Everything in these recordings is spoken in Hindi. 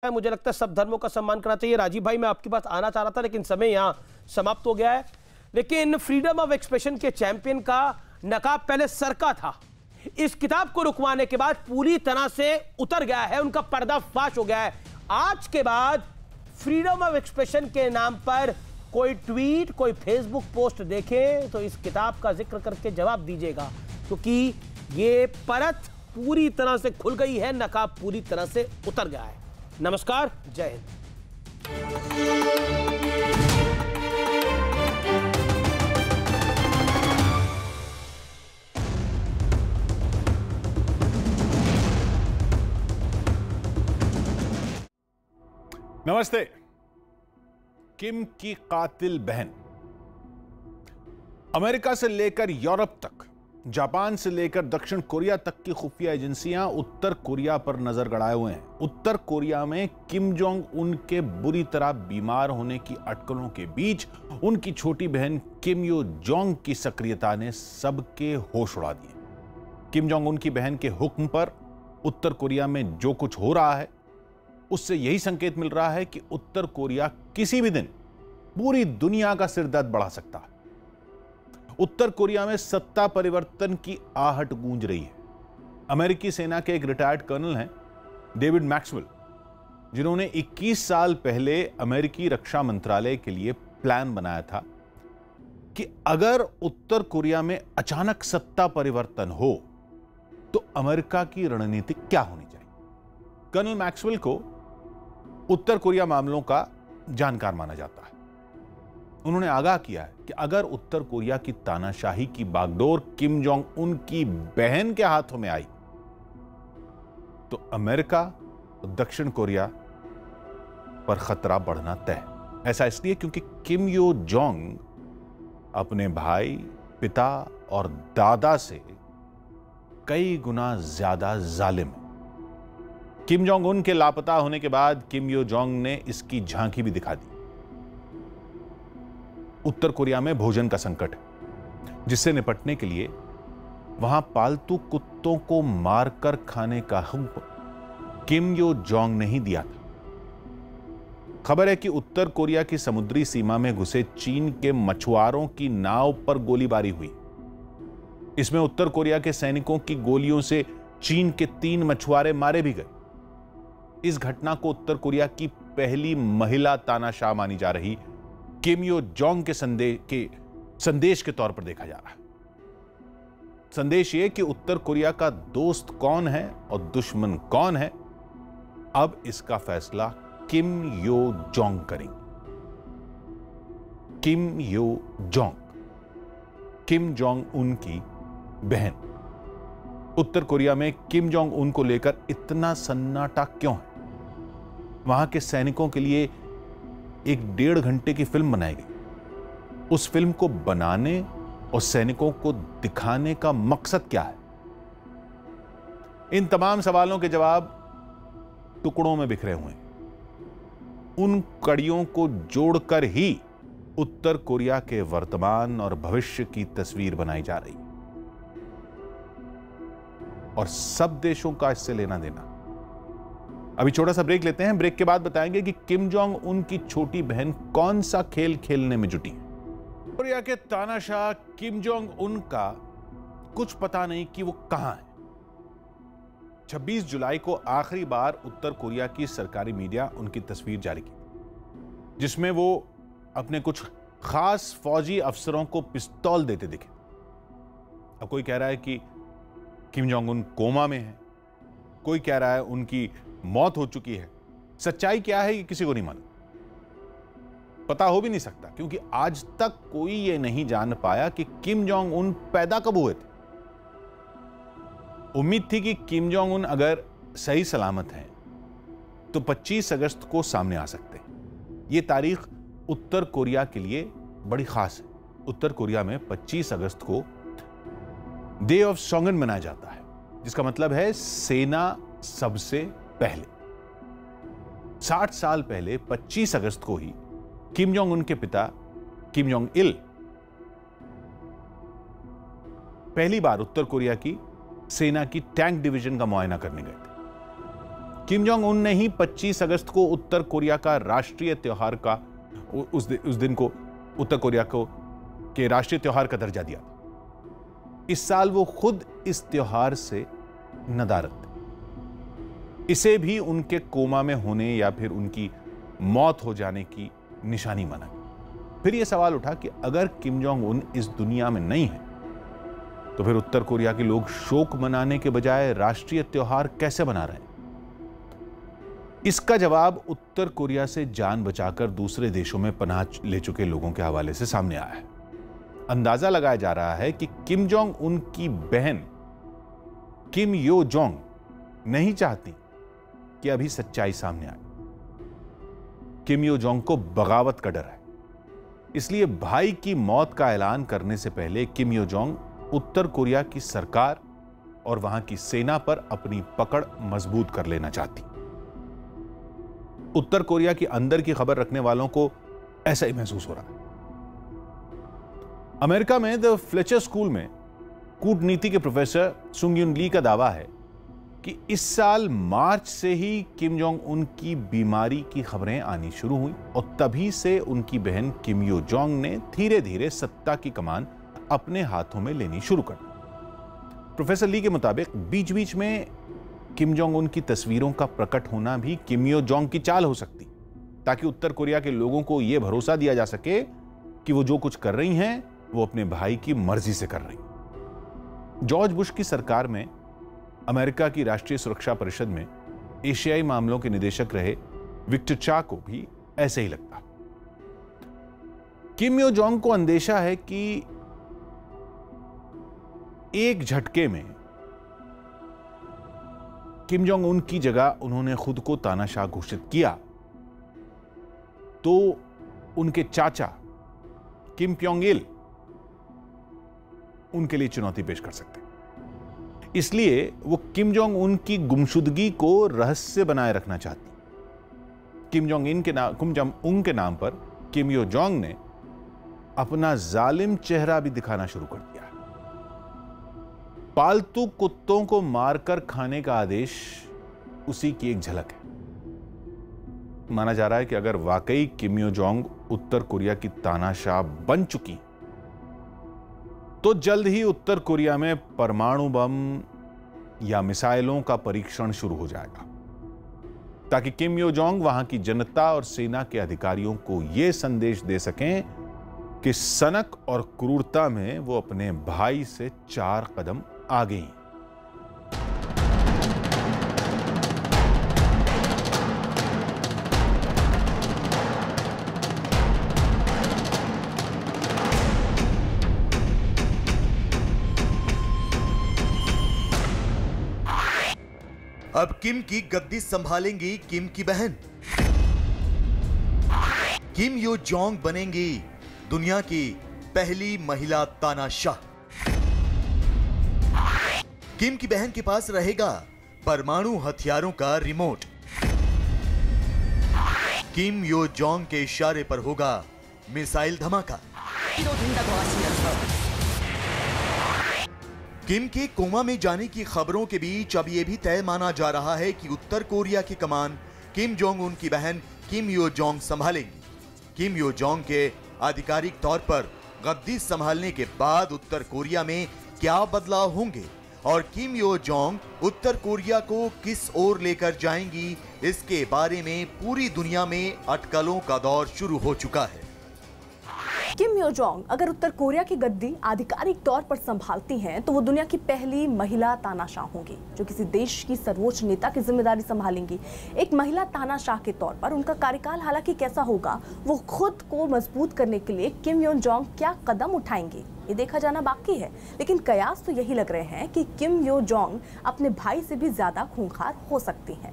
मुझे लगता है सब धर्मों का सम्मान करना चाहिए। राजीव भाई, मैं आपके पास आना चाह रहा था लेकिन समय यहां समाप्त हो गया है। लेकिन फ्रीडम ऑफ एक्सप्रेशन के चैंपियन का नकाब पहले सर का था, इस किताब को रुकवाने के बाद पूरी तरह से उतर गया है, उनका पर्दाफाश हो गया है। आज के बाद फ्रीडम ऑफ एक्सप्रेशन के नाम पर कोई ट्वीट, कोई फेसबुक पोस्ट देखें तो इस किताब का जिक्र करके जवाब दीजिएगा, क्योंकि ये परत पूरी तरह से खुल गई है, नकाब पूरी तरह से उतर गया है। नमस्कार, जय हिंद। नमस्ते। किम की कातिल बहन अमेरिका से लेकर यूरोप तक, जापान से लेकर दक्षिण कोरिया तक की खुफिया एजेंसियां उत्तर कोरिया पर नजर गड़ाए हुए हैं। उत्तर कोरिया में किम जोंग उन के बुरी तरह बीमार होने की अटकलों के बीच उनकी छोटी बहन किम यो जोंग की सक्रियता ने सबके होश उड़ा दिए। किम जोंग उन की बहन के हुक्म पर उत्तर कोरिया में जो कुछ हो रहा है, उससे यही संकेत मिल रहा है कि उत्तर कोरिया किसी भी दिन पूरी दुनिया का सिरदर्द बढ़ा सकता है। उत्तर कोरिया में सत्ता परिवर्तन की आहट गूंज रही है। अमेरिकी सेना के एक रिटायर्ड कर्नल हैं, डेविड मैक्सवेल, जिन्होंने 21 साल पहले अमेरिकी रक्षा मंत्रालय के लिए प्लान बनाया था कि अगर उत्तर कोरिया में अचानक सत्ता परिवर्तन हो तो अमेरिका की रणनीति क्या होनी चाहिए। कर्नल मैक्सवेल को उत्तर कोरिया मामलों का जानकार माना जाता है। उन्होंने आगाह किया है कि अगर उत्तर कोरिया की तानाशाही की बागडोर किम जोंग उन की बहन के हाथों में आई तो अमेरिका और दक्षिण कोरिया पर खतरा बढ़ना तय। ऐसा इसलिए क्योंकि किम यो जोंग अपने भाई, पिता और दादा से कई गुना ज्यादा जालिम है। किम जोंग उन के लापता होने के बाद किम यो जोंग ने इसकी झांकी भी दिखा दी। उत्तर कोरिया में भोजन का संकट है, जिससे निपटने के लिए वहां पालतू कुत्तों को मारकर खाने का हुक्म किम यो जोंग ने ही दिया था। खबर है कि उत्तर कोरिया की समुद्री सीमा में घुसे चीन के मछुआरों की नाव पर गोलीबारी हुई। इसमें उत्तर कोरिया के सैनिकों की गोलियों से चीन के 3 मछुआरे मारे भी गए। इस घटना को उत्तर कोरिया की पहली महिला तानाशाह मानी जा रही किम यो जोंग के संदेश के तौर पर देखा जा रहा है। संदेश यह कि उत्तर कोरिया का दोस्त कौन है और दुश्मन कौन है, अब इसका फैसला किम यो जोंग करेंगे। किम Yo Jong, Kim Jong Un की बहन। उत्तर कोरिया में किम जोंग उन को लेकर इतना सन्नाटा क्यों है? वहां के सैनिकों के लिए एक 1.5 घंटे की फिल्म बनाई गई। उस फिल्म को बनाने और सैनिकों को दिखाने का मकसद क्या है? इन तमाम सवालों के जवाब टुकड़ों में बिखरे हुए हैं। उन कड़ियों को जोड़कर ही उत्तर कोरिया के वर्तमान और भविष्य की तस्वीर बनाई जा रही है, और सब देशों का इससे लेना देना। अभी छोटा सा ब्रेक लेते हैं। ब्रेक के बाद बताएंगे कि किम जोंग उन की छोटी बहन कौन सा खेल खेलने में जुटी है। कोरिया के तानाशाह किम जोंग उन का कुछ पता नहीं कि वो कहां है। 26 जुलाई को आखिरी बार उत्तर कोरिया की सरकारी मीडिया उनकी तस्वीर जारी की, जिसमें वो अपने कुछ खास फौजी अफसरों को पिस्तौल देते दिखे। अब कोई कह रहा है कि किम जोंग उन कोमा में है, कोई कह रहा है उनकी मौत हो चुकी है। सच्चाई क्या है ये किसी को नहीं मालूम, पता हो भी नहीं सकता, क्योंकि आज तक कोई ये नहीं जान पाया कि किम जोंग उन पैदा कब हुए थे। उम्मीद थी कि किम जोंग उन अगर सही सलामत हैं तो 25 अगस्त को सामने आ सकते हैं। ये तारीख उत्तर कोरिया के लिए बड़ी खास है। उत्तर कोरिया में 25 अगस्त को डे ऑफ सोंगन मनाया जाता है, जिसका मतलब है सेना सबसे पहले। 60 साल पहले 25 अगस्त को ही किम जोंग उन के पिता किम जोंग इल पहली बार उत्तर कोरिया की सेना की टैंक डिवीजन का मुआयना करने गए थे। किम जोंग उन ने ही 25 अगस्त को उत्तर कोरिया का राष्ट्रीय त्योहार का उस दिन को उत्तर कोरिया को के राष्ट्रीय त्योहार का दर्जा दिया। इस साल वो खुद इस त्योहार से नदारत थे। इसे भी उनके कोमा में होने या फिर उनकी मौत हो जाने की निशानी माना। फिर यह सवाल उठा कि अगर किम जोंग उन इस दुनिया में नहीं है तो फिर उत्तर कोरिया के लोग शोक मनाने के बजाय राष्ट्रीय त्योहार कैसे मना रहे हैं? इसका जवाब उत्तर कोरिया से जान बचाकर दूसरे देशों में पनाह ले चुके लोगों के हवाले से सामने आया है। अंदाजा लगाया जा रहा है कि किम जोंग उन की बहन किम यो जोंग नहीं चाहती कि अभी सच्चाई सामने आए। किम यो जोंग को बगावत का डर है, इसलिए भाई की मौत का ऐलान करने से पहले किम यो जोंग उत्तर कोरिया की सरकार और वहां की सेना पर अपनी पकड़ मजबूत कर लेना चाहती। उत्तर कोरिया की अंदर की खबर रखने वालों को ऐसा ही महसूस हो रहा है। अमेरिका में द फ्लेचर स्कूल में कूटनीति के प्रोफेसर सुंग युन ली का दावा है कि इस साल मार्च से ही किम जोंग उन की बीमारी की खबरें आनी शुरू हुई और तभी से उनकी बहन किम यो जोंग ने धीरे धीरे सत्ता की कमान अपने हाथों में लेनी शुरू कर दी। प्रोफेसर ली के मुताबिक बीच बीच में किम जोंग उन की तस्वीरों का प्रकट होना भी किम यो जोंग की चाल हो सकती, ताकि उत्तर कोरिया के लोगों को यह भरोसा दिया जा सके कि वो जो कुछ कर रही हैं वो अपने भाई की मर्जी से कर रही। जॉर्ज बुश की सरकार में अमेरिका की राष्ट्रीय सुरक्षा परिषद में एशियाई मामलों के निदेशक रहे विक्टर चा को भी ऐसे ही लगता। किम यो जोंग को अंदेशा है कि एक झटके में किम जोंग उन की जगह उन्होंने खुद को तानाशाह घोषित किया तो उनके चाचा किम प्योंग इल उनके लिए चुनौती पेश कर सकते। इसलिए वो किम जोंग उन की गुमशुदगी को रहस्य बनाए रखना चाहती। किम जोंग उन के नाम पर किम यो जोंग ने अपना जालिम चेहरा भी दिखाना शुरू कर दिया। पालतू कुत्तों को मारकर खाने का आदेश उसी की एक झलक है। माना जा रहा है कि अगर वाकई किम यो जोंग उत्तर कोरिया की तानाशाह बन चुकी तो जल्द ही उत्तर कोरिया में परमाणु बम या मिसाइलों का परीक्षण शुरू हो जाएगा, ताकि किम यो जोंग वहां की जनता और सेना के अधिकारियों को यह संदेश दे सकें कि सनक और क्रूरता में वो अपने भाई से 4 कदम आगे हैं। अब किम की गद्दी संभालेंगी किम की बहन किम यो जोंग बनेंगी दुनिया की पहली महिला तानाशाह। किम की बहन के पास रहेगा परमाणु हथियारों का रिमोट। किम यो जोंग के इशारे पर होगा मिसाइल धमाका। किम के कोमा में जाने की खबरों के बीच अब यह भी तय माना जा रहा है कि उत्तर कोरिया की कमान किम जोंग उन की बहन किम यो जोंग संभालेंगी। किम यो जोंग के आधिकारिक तौर पर गद्दी संभालने के बाद उत्तर कोरिया में क्या बदलाव होंगे और किम यो जोंग उत्तर कोरिया को किस ओर लेकर जाएंगी, इसके बारे में पूरी दुनिया में अटकलों का दौर शुरू हो चुका है। किम यो जोंग अगर उत्तर कोरिया की गद्दी आधिकारिक तौर पर संभालती हैं तो वो दुनिया की पहली महिला तानाशाह होंगी जो किसी देश की सर्वोच्च नेता की जिम्मेदारी संभालेंगी। एक महिला तानाशाह के तौर पर उनका कार्यकाल हालांकि कैसा होगा, वो खुद को मजबूत करने के लिए किम यो जोंग क्या कदम उठाएंगे, ये देखा जाना बाकी है। लेकिन कयास तो यही लग रहे हैं कि किम यो जोंग अपने भाई से भी ज्यादा खूंखार हो सकती हैं।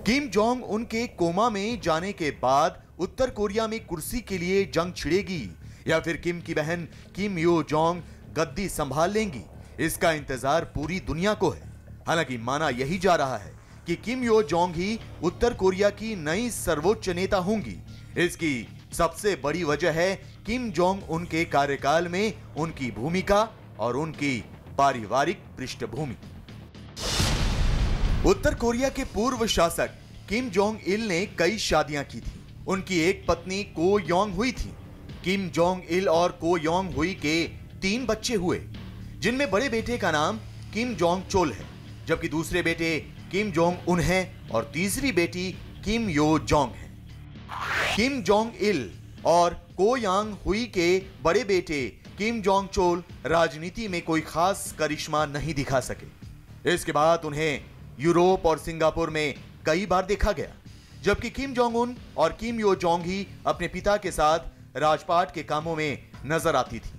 किम जोंग उनके कोमा में जाने के बाद उत्तर कोरिया में कुर्सी के लिए जंग छिड़ेगी या फिर किम की बहन किम यो जोंग गद्दी संभाल लेंगी, इसका इंतजार पूरी दुनिया को है। हालांकि माना यही जा रहा है कि किम यो जोंग ही उत्तर कोरिया की नई सर्वोच्च नेता होंगी। इसकी सबसे बड़ी वजह है किम जोंग उनके कार्यकाल में उनकी भूमिका और उनकी पारिवारिक पृष्ठभूमि। उत्तर कोरिया के पूर्व शासक किम जोंग इल ने कई शादियां की थी। उनकी एक पत्नी को योंग हुई थी। किम जोंग इल और को योंग हुई के 3 बच्चे हुए, जिनमें बड़े बेटे का नाम किम जोंग चोल है, जबकि दूसरे बेटे किम जोंग उन हैं और तीसरी बेटी किम यो जोंग है। किम जोंग इल और को यांग हुई के बड़े बेटे किम जोंग चोल राजनीति में कोई खास करिश्मा नहीं दिखा सके। इसके बाद उन्हें यूरोप और सिंगापुर में कई बार देखा गया, जबकि किम जोंग उन और किम यो जोंग ही अपने पिता के साथ राजपाट के कामों में नजर आती थी।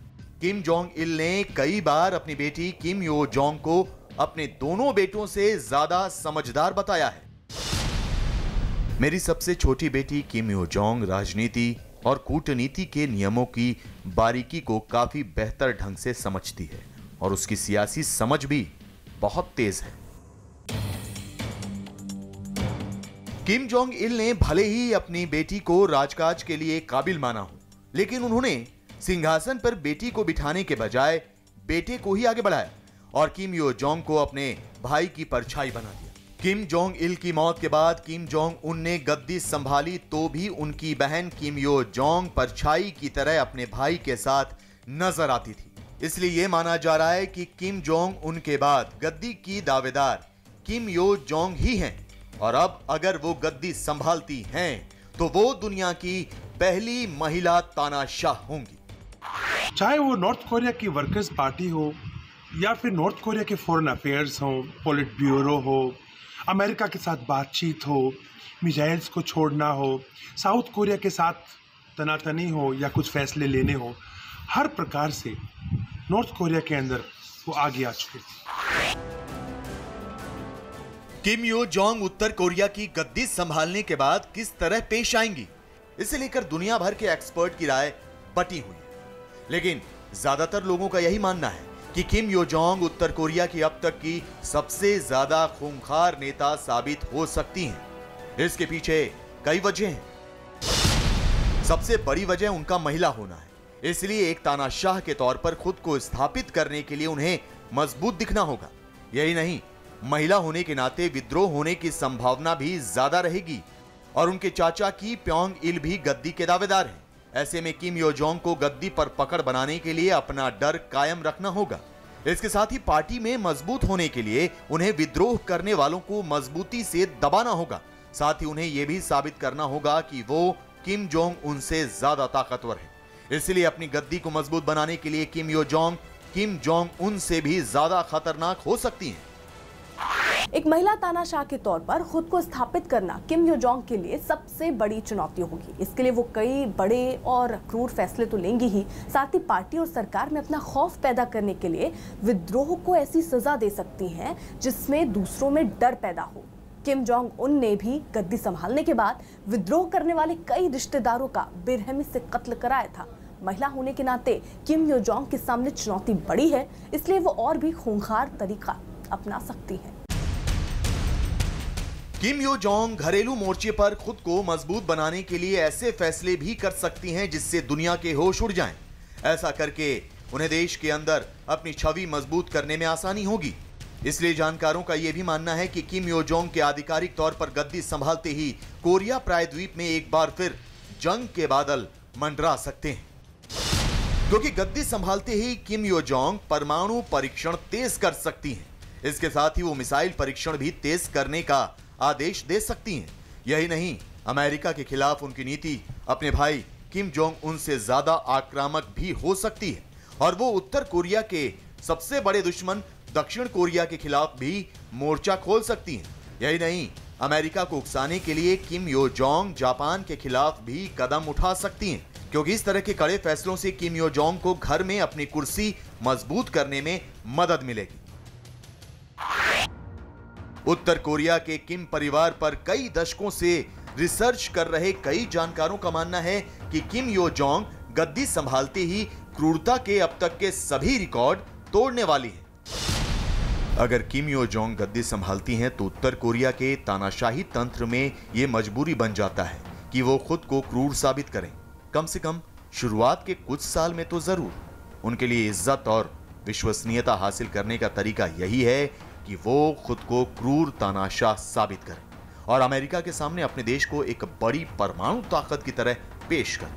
किम जोंग इल ने कई बार अपनी बेटी किम यो जोंग को अपने दोनों बेटों से ज्यादा समझदार बताया है। मेरी सबसे छोटी बेटी किम यो जोंग राजनीति और कूटनीति के नियमों की बारीकी को काफी बेहतर ढंग से समझती है और उसकी सियासी समझ भी बहुत तेज है। किम जोंग इल ने भले ही अपनी बेटी को राजकाज के लिए काबिल माना हो, लेकिन उन्होंने सिंहासन पर बेटी को बिठाने के बजाय बेटे को ही आगे बढ़ाया और किम यो जोंग को अपने भाई की परछाई बना दिया। किम जोंग इल की मौत के बाद किम जोंग उन ने गद्दी संभाली तो भी उनकी बहन किम यो जोंग परछाई की तरह अपने भाई के साथ नजर आती थी। इसलिए यह माना जा रहा है कि किम जोंग उनके बाद गद्दी की दावेदार किम यो जोंग ही हैं और अब अगर वो गद्दी संभालती हैं तो वो दुनिया की पहली महिला तानाशाह होंगी। चाहे वो नॉर्थ कोरिया की वर्कर्स पार्टी हो या फिर नॉर्थ कोरिया के फॉरेन अफेयर्स हो, पॉलिट ब्यूरो हो, अमेरिका के साथ बातचीत हो, मिसाइल्स को छोड़ना हो, साउथ कोरिया के साथ तनातनी हो या कुछ फैसले लेने हो, हर प्रकार से नॉर्थ कोरिया के अंदर वो आगे आ चुके थे। किम यो जोंग उत्तर कोरिया की गद्दी संभालने के बाद किस तरह पेश आएंगी, इसे लेकर दुनिया भर के एक्सपर्ट की राय बटी हुई है। लेकिन ज्यादातर लोगों का यही मानना है कि किम यो जोंग उत्तर कोरिया की अब तक की सबसे ज्यादा खूंखार नेता साबित हो सकती हैं। इसके पीछे कई वजह हैं। सबसे बड़ी वजह उनका महिला होना है, इसलिए एक तानाशाह के तौर पर खुद को स्थापित करने के लिए उन्हें मजबूत दिखना होगा। यही नहीं, महिला होने के नाते विद्रोह होने की संभावना भी ज्यादा रहेगी और उनके चाचा की प्योंग इल भी गद्दी के दावेदार हैं। ऐसे में किम यो जोंग को गद्दी पर पकड़ बनाने के लिए अपना डर कायम रखना होगा। इसके साथ ही पार्टी में मजबूत होने के लिए उन्हें विद्रोह करने वालों को मजबूती से दबाना होगा। साथ ही उन्हें यह भी साबित करना होगा कि वो किम जोंग उनसे ज्यादा ताकतवर है। इसलिए अपनी गद्दी को मजबूत बनाने के लिए किम Yo Jong Kim Jong Un से भी ज्यादा खतरनाक हो सकती हैं। एक महिला तानाशाह के तौर पर खुद को स्थापित करना किम यो जोंग के लिए सबसे बड़ी चुनौती होगी। इसके लिए वो कई बड़े और क्रूर फैसले तो लेंगी ही, साथ ही पार्टी और सरकार में अपना खौफ पैदा करने के लिए विद्रोह को ऐसी सजा दे सकती हैं जिसमें दूसरों में डर पैदा हो। किम जोंग उन ने भी गद्दी संभालने के बाद विद्रोह करने वाले कई रिश्तेदारों का बेरहमी से कत्ल कराया था। महिला होने के नाते किम यो जोंग के सामने चुनौती बड़ी है, इसलिए वो और भी खूंखार तरीका अपना सकती है। किम यो जोंग घरेलू मोर्चे पर खुद को मजबूत बनाने के लिए ऐसे फैसले भी कर सकती हैं जिससे दुनिया के होश उड़ जाएं। ऐसा करके उन्हें देश के अंदर अपनी छवि मजबूत करने में आसानी होगी। इसलिए जानकारों का यह भी मानना है कि किम यो जोंग के आधिकारिक तौर पर गद्दी संभालते ही कोरिया प्रायद्वीप में एक बार फिर जंग के बादल मंडरा सकते हैं, क्योंकि गद्दी संभालते ही किम यो जोंग परमाणु परीक्षण तेज कर सकती हैं। इसके साथ ही वो मिसाइल परीक्षण भी तेज करने का आदेश दे सकती हैं। यही नहीं, अमेरिका के खिलाफ उनकी नीति अपने भाई किम जोंग उन से ज्यादा आक्रामक भी हो सकती है और वो उत्तर कोरिया के सबसे बड़े दुश्मन दक्षिण कोरिया के खिलाफ भी मोर्चा खोल सकती हैं। यही नहीं, अमेरिका को उकसाने के लिए किम यो जोंग जापान के खिलाफ भी कदम उठा सकती हैं, क्योंकि इस तरह के कड़े फैसलों से किम यो जोंग को घर में अपनी कुर्सी मजबूत करने में मदद मिलेगी। उत्तर कोरिया के किम परिवार पर कई दशकों से रिसर्च कर रहे कई जानकारों का मानना है कि किम यो जोंग गद्दी संभालते ही क्रूरता के अब तक के सभी रिकॉर्ड तोड़ने वाली है। अगर किम यो जोंग गद्दी संभालती हैं तो उत्तर कोरिया के तानाशाही तंत्र में यह मजबूरी बन जाता है कि वो खुद को क्रूर साबित करें। कम से कम शुरुआत के कुछ साल में तो जरूर। उनके लिए इज्जत और विश्वसनीयता हासिल करने का तरीका यही है कि वो खुद को क्रूर तानाशाह साबित करें और अमेरिका के सामने अपने देश को एक बड़ी परमाणु ताकत की तरह पेश करें।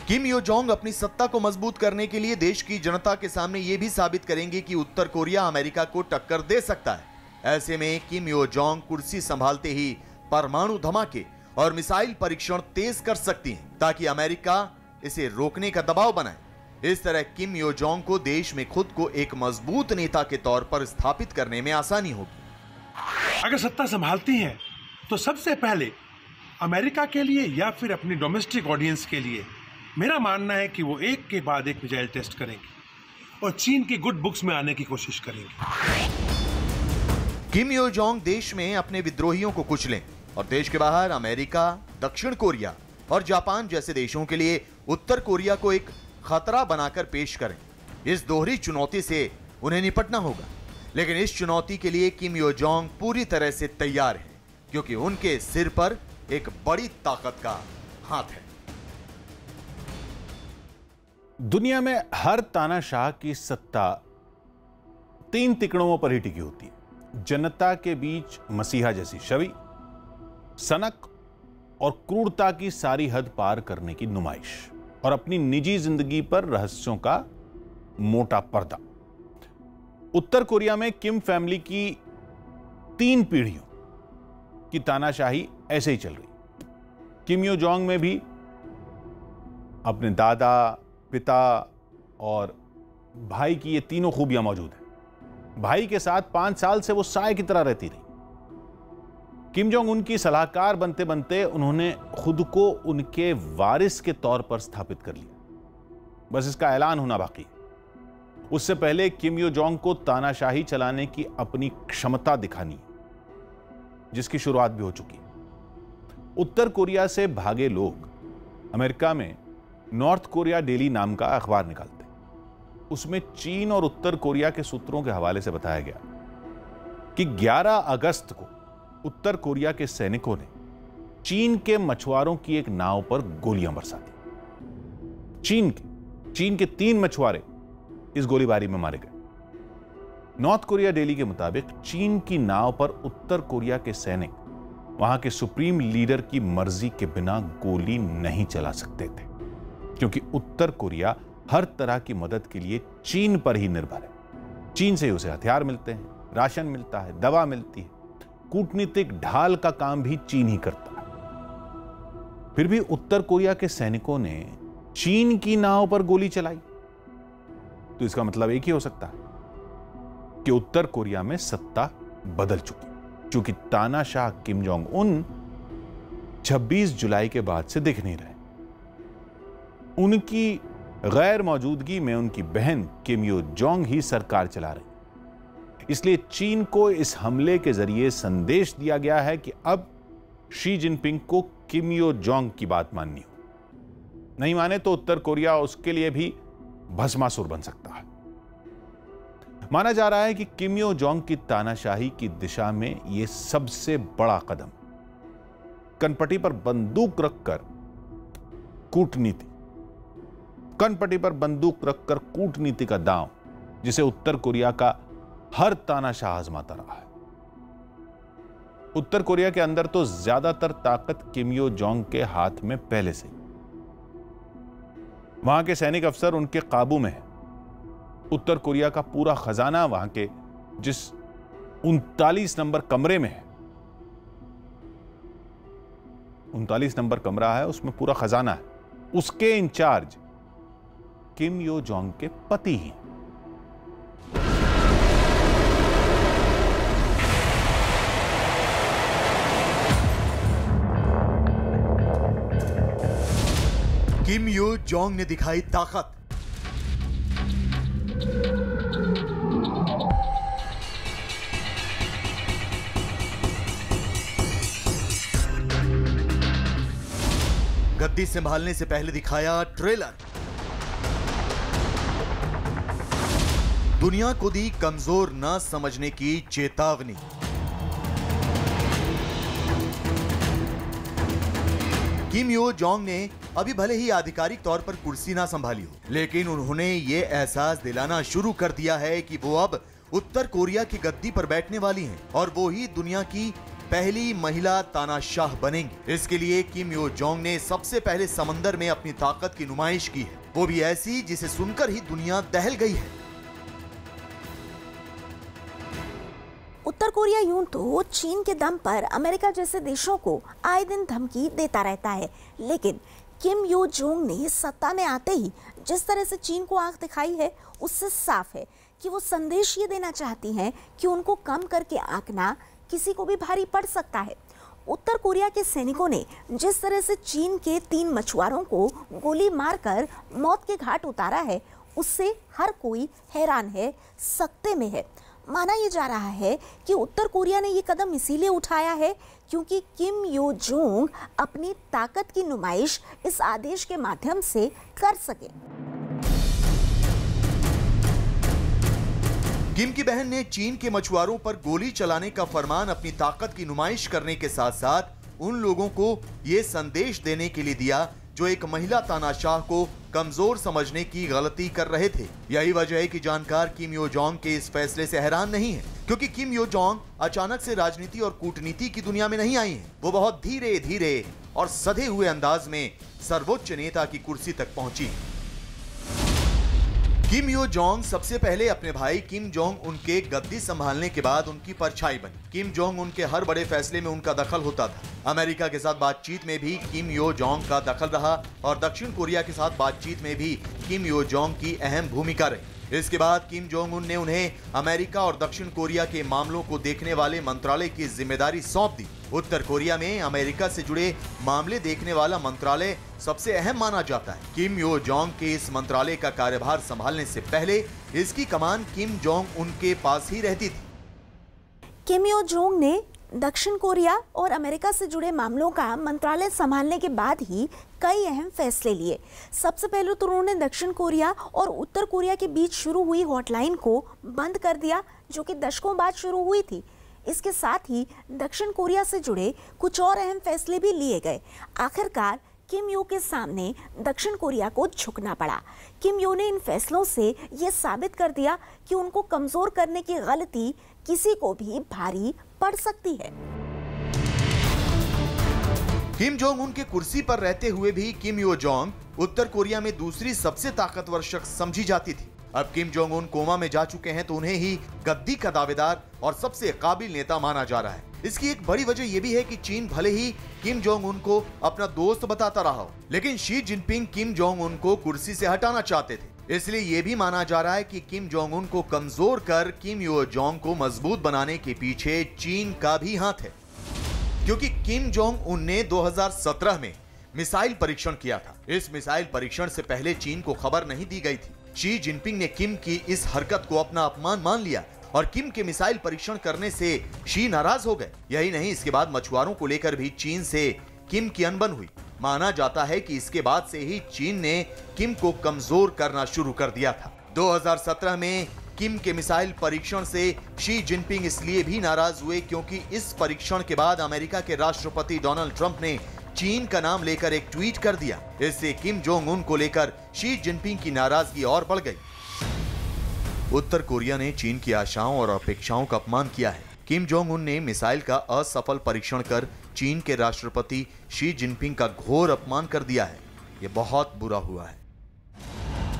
किम यो जोंग अपनी सत्ता को मजबूत करने के लिए देश की जनता के सामने यह भी साबित करेंगे कि उत्तर कोरिया अमेरिका को टक्कर दे सकता है। ऐसे में किम यो जोंग कुर्सी संभालते ही परमाणु धमाके और मिसाइल परीक्षण तेज कर सकती हैं ताकि अमेरिका इसे रोकने का दबाव बनाए। इस तरह किम यो जोंग को देश में खुद को एक मजबूत नेता के तौर पर स्थापित करने में आसानी होगी। अगर सत्ता संभालती हैं तो सबसे पहले अमेरिका के लिए या फिर अपनी डोमेस्टिक ऑडियंस के लिए मेरा मानना है कि वो एक के बाद एक मिसाइल टेस्ट करेंगे और चीन की गुड बुक्स में आने की कोशिश करेंगे। किम यो जोंग देश में अपने विद्रोहियों को कुचलें और देश के बाहर अमेरिका, दक्षिण कोरिया और जापान जैसे देशों के लिए उत्तर कोरिया को एक खतरा बनाकर पेश करें। इस दोहरी चुनौती से उन्हें निपटना होगा, लेकिन इस चुनौती के लिए किम यो जोंग पूरी तरह से तैयार हैं, क्योंकि उनके सिर पर एक बड़ी ताकत का हाथ है। दुनिया में हर तानाशाह की सत्ता 3 तिकड़ों पर ही टिकी होती है: जनता के बीच मसीहा जैसी छवि, सनक और क्रूरता की सारी हद पार करने की नुमाइश, और अपनी निजी जिंदगी पर रहस्यों का मोटा पर्दा। उत्तर कोरिया में किम फैमिली की 3 पीढ़ियों की तानाशाही ऐसे ही चल रही। किम यो जोंग में भी अपने दादा, पिता और भाई की ये तीनों खूबियां मौजूद हैं। भाई के साथ 5 साल से वो साय की तरह रहती रही। किम जोंग उनकी सलाहकार बनते बनते उन्होंने खुद को उनके वारिस के तौर पर स्थापित कर लिया। बस इसका ऐलान होना बाकी है। उससे पहले किम यो जोंग को तानाशाही चलाने की अपनी क्षमता दिखानी है, जिसकी शुरुआत भी हो चुकी है। उत्तर कोरिया से भागे लोग अमेरिका में नॉर्थ कोरिया डेली नाम का अखबार निकालते हैं। उसमें चीन और उत्तर कोरिया के सूत्रों के हवाले से बताया गया कि 11 अगस्त को उत्तर कोरिया के सैनिकों ने चीन के मछुआरों की एक नाव पर गोलियां बरसा दी। चीन के 3 मछुआरे इस गोलीबारी में मारे गए। नॉर्थ कोरिया डेली के मुताबिक चीन की नाव पर उत्तर कोरिया के सैनिक वहां के सुप्रीम लीडर की मर्जी के बिना गोली नहीं चला सकते थे, क्योंकि उत्तर कोरिया हर तरह की मदद के लिए चीन पर ही निर्भर है। चीन से उसे हथियार मिलते हैं, राशन मिलता है, दवा मिलती है, कूटनीतिक ढाल का काम भी चीन ही करता है। फिर भी उत्तर कोरिया के सैनिकों ने चीन की नाव पर गोली चलाई, तो इसका मतलब एक ही हो सकता है कि उत्तर कोरिया में सत्ता बदल चुकी, क्योंकि तानाशाह किम जोंग उन 26 जुलाई के बाद से दिख नहीं रहे। उनकी गैर मौजूदगी में उनकी बहन किम यो जोंग ही सरकार चला रही। इसलिए चीन को इस हमले के जरिए संदेश दिया गया है कि अब शी जिनपिंग को किम यो जोंग की बात माननी हो। नहीं माने तो उत्तर कोरिया उसके लिए भी भस्मासुर बन सकता है। माना जा रहा है कि किम यो जोंग की तानाशाही की दिशा में यह सबसे बड़ा कदम, कनपटी पर बंदूक रखकर कूटनीति का दांव, जिसे उत्तर कोरिया का हर तानाशाह आजमाता रहा है। उत्तर कोरिया के अंदर तो ज्यादातर ताकत किम यो जोंग के हाथ में पहले से ही। वहां के सैनिक अफसर उनके काबू में है। उत्तर कोरिया का पूरा खजाना वहां के जिस 39 नंबर कमरे में है, 39 नंबर कमरा है, उसमें पूरा खजाना है, उसके इंचार्ज किम यो जोंग के पति हैं। किम यो जोंग ने दिखाई ताकत। गद्दी संभालने से पहले दिखाया ट्रेलर। दुनिया को दी कमजोर ना समझने की चेतावनी। किम यो जोंग ने अभी भले ही आधिकारिक तौर पर कुर्सी ना संभाली हो, लेकिन उन्होंने ये एहसास दिलाना शुरू कर दिया है कि वो अब उत्तर कोरिया की गद्दी पर बैठने वाली हैं और वो ही दुनिया की पहली महिला तानाशाह बनेंगी। इसके लिए किम यो जोंग ने सबसे पहले समंदर में अपनी ताकत की नुमाइश की है, वो भी ऐसी जिसे सुनकर ही दुनिया दहल गई है। उत्तर कोरिया यूं तो चीन के दम पर अमेरिका जैसे देशों को आए दिन धमकी देता रहता है, लेकिन किम यो जोंग ने सत्ता में आते ही जिस तरह से चीन को आंख दिखाई है, उससे साफ है कि वो संदेश ये देना चाहती हैं कि उनको कम करके आंकना किसी को भी भारी पड़ सकता है। उत्तर कोरिया के सैनिकों ने जिस तरह से चीन के 3 मछुआरों को गोली मारकर मौत के घाट उतारा है, उससे हर कोई हैरान है, सकते में है। माना यह जा रहा है कि उत्तर कोरिया ने ये कदम इसीलिए उठाया है क्योंकि किम यो जोंग अपनी ताकत की नुमाइश इस आदेश के माध्यम से कर सके। किम की बहन ने चीन के मछुआरों पर गोली चलाने का फरमान अपनी ताकत की नुमाइश करने के साथ साथ उन लोगों को ये संदेश देने के लिए दिया जो एक महिला तानाशाह को कमजोर समझने की गलती कर रहे थे। यही वजह है कि जानकार किम यो जोंग के इस फैसले से हैरान नहीं है, क्योंकि किम यो जोंग अचानक से राजनीति और कूटनीति की दुनिया में नहीं आई हैं। वो बहुत धीरे धीरे और सधे हुए अंदाज में सर्वोच्च नेता की कुर्सी तक पहुंची। किम यो जोंग सबसे पहले अपने भाई किम जोंग उन के गद्दी संभालने के बाद उनकी परछाई बनी। किम जोंग उन के हर बड़े फैसले में उनका दखल होता था। अमेरिका के साथ बातचीत में भी किम यो जोंग का दखल रहा और दक्षिण कोरिया के साथ बातचीत में भी किम यो जोंग की अहम भूमिका रही। इसके बाद किम जोंग उन ने उन्हें अमेरिका और दक्षिण कोरिया के मामलों को देखने वाले मंत्रालय की जिम्मेदारी सौंप दी। उत्तर कोरिया में अमेरिका से जुड़े मामले देखने वाला मंत्रालय सबसे अहम माना जाता है। किम यो जोंग के इस मंत्रालय का कार्यभार संभालने से पहले इसकी कमान किम जोंग उनके पास ही रहती थी। किम यो जोंग ने दक्षिण कोरिया और अमेरिका से जुड़े मामलों का मंत्रालय संभालने के बाद ही कई अहम फैसले लिए। सबसे पहले तो उन्होंने दक्षिण कोरिया और उत्तर कोरिया के बीच शुरू हुई हॉटलाइन को बंद कर दिया, जो कि दशकों बाद शुरू हुई थी। इसके साथ ही दक्षिण कोरिया से जुड़े कुछ और अहम फैसले भी लिए गए। आखिरकार किम यो के सामने दक्षिण कोरिया को झुकना पड़ा। किम यो ने इन फैसलों से ये साबित कर दिया कि उनको कमजोर करने की गलती किसी को भी भारी पड़ सकती है। किम जोंग उन के कुर्सी पर रहते हुए भी किम यो जोंग उत्तर कोरिया में दूसरी सबसे ताकतवर शख्स समझी जाती थी। अब किम जोंग उन कोमा में जा चुके हैं तो उन्हें ही गद्दी का दावेदार और सबसे काबिल नेता माना जा रहा है। इसकी एक बड़ी वजह यह भी है कि चीन भले ही किम जोंग उन को अपना दोस्त बताता रहा हो, लेकिन Xi Jinping Kim Jong Un को कुर्सी से हटाना चाहते थे। इसलिए यह भी माना जा रहा है कि किम जोंग उन को कमजोर कर किम यो जोंग को मजबूत बनाने के पीछे चीन का भी हाथ है, क्योंकि किम जोंग उन ने 2017 में मिसाइल परीक्षण किया था। इस मिसाइल परीक्षण से पहले चीन को खबर नहीं दी गई थी। शी जिनपिंग ने किम की इस हरकत को अपना अपमान मान लिया और किम के मिसाइल परीक्षण करने से शी नाराज हो गए। यही नहीं, इसके बाद मछुआरों को लेकर भी चीन से किम की अनबन हुई। माना जाता है कि इसके बाद से ही चीन ने किम को कमजोर करना शुरू कर दिया था। 2017 में किम के मिसाइल परीक्षण से शी जिनपिंग इसलिए भी नाराज हुए क्योंकि इस परीक्षण के बाद अमेरिका के राष्ट्रपति डोनाल्ड ट्रंप ने चीन का नाम लेकर एक ट्वीट कर दिया। इससे किम जोंग उन को लेकर शी जिनपिंग की नाराजगी और बढ़ गई। उत्तर कोरिया ने चीन की आशाओं और अपेक्षाओं का अपमान किया है। किम जोंग उन ने मिसाइल का असफल परीक्षण कर चीन के राष्ट्रपति शी जिनपिंग का घोर अपमान कर दिया है। यह बहुत बुरा हुआ है।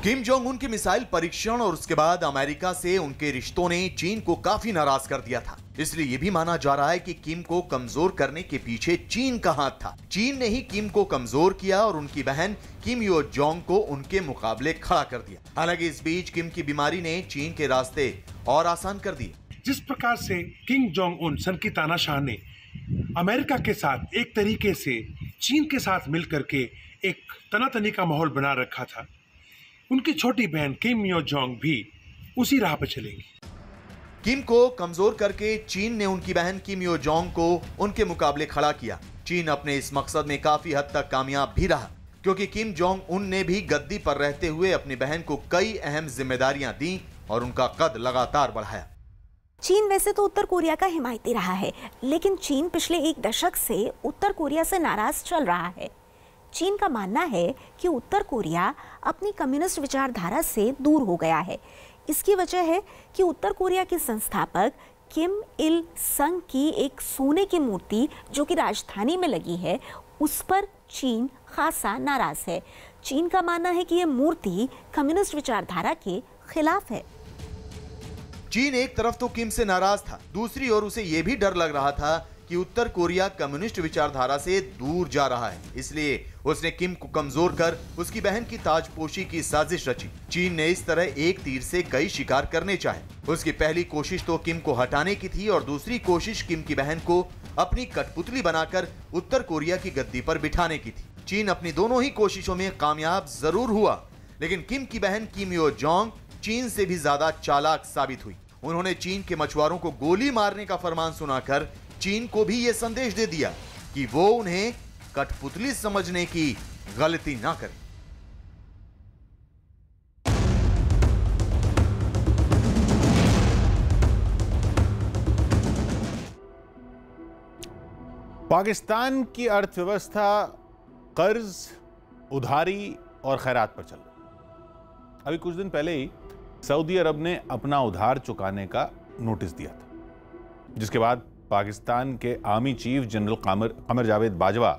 किम जोंग उन के मिसाइल परीक्षण और उसके बाद अमेरिका से उनके रिश्तों ने चीन को काफी नाराज कर दिया था। इसलिए यह भी माना जा रहा है कि किम को कमजोर करने के पीछे चीन का हाथ था। चीन ने ही किम को कमजोर किया और उनकी बहन किम यो जोंग को उनके मुकाबले खड़ा कर दिया। हालांकि इस बीच किम की बीमारी ने चीन के रास्ते और आसान कर दिए। जिस प्रकार से किम जोंग उन सन की तानाशाह ने अमेरिका के साथ एक तरीके से चीन के साथ मिलकर के एक तनातनी का माहौल बना रखा था, उनकी छोटी बहन किम यो जोंग भी उसी राह पर चलेंगी। किम को कमजोर करके चीन ने उनकी बहन किम यो जोंग को उनके मुकाबले खड़ा किया। चीन अपने इस मकसद में काफी हद तक कामयाब भी रहा, क्योंकि किम जोंग उन ने भी गद्दी पर रहते हुए अपनी बहन को कई अहम जिम्मेदारियां दी और उनका कद लगातार बढ़ाया। चीन वैसे तो उत्तर कोरिया का हिमायती रहा है, लेकिन चीन पिछले एक दशक से उत्तर कोरिया से नाराज चल रहा है। चीन का मानना है कि उत्तर कोरिया अपनी कम्युनिस्ट विचारधारा से दूर हो गया है। इसकी वजह है कि उत्तर कोरिया के संस्थापक किम इल संग की एक सोने की मूर्ति जो कि राजधानी में लगी है, उस पर चीन खासा नाराज है। चीन का मानना है कि यह मूर्ति कम्युनिस्ट विचारधारा के खिलाफ है। चीन एक तरफ तो किम से नाराज था, दूसरी ओर उसे यह भी डर लग रहा था कि उत्तर कोरिया कम्युनिस्ट विचारधारा से दूर जा रहा है, इसलिए उसने किम को कमजोर कर उसकी बहन की ताजपोशी की साजिश रची। चीन ने इस तरह एक तीर से कई शिकार करने चाहे। उसकी पहली कोशिश तो किम को हटाने की थी और दूसरी कोशिश किम की बहन को अपनी कठपुतली बनाकर उत्तर कोरिया की गद्दी पर बिठाने की थी। चीन अपनी दोनों ही कोशिशों में कामयाब जरूर हुआ, लेकिन किम की बहन किम यो जोंग चीन से भी ज्यादा चालाक साबित हुई। उन्होंने चीन के मछुआरों को गोली मारने का फरमान सुनाकर चीन को भी यह संदेश दे दिया कि वो उन्हें कठपुतली समझने की गलती ना करे। पाकिस्तान की अर्थव्यवस्था कर्ज, उधारी और खैरात पर चल रही। अभी कुछ दिन पहले ही सऊदी अरब ने अपना उधार चुकाने का नोटिस दिया था, जिसके बाद पाकिस्तान के army chief general Qamar Javed Bajwa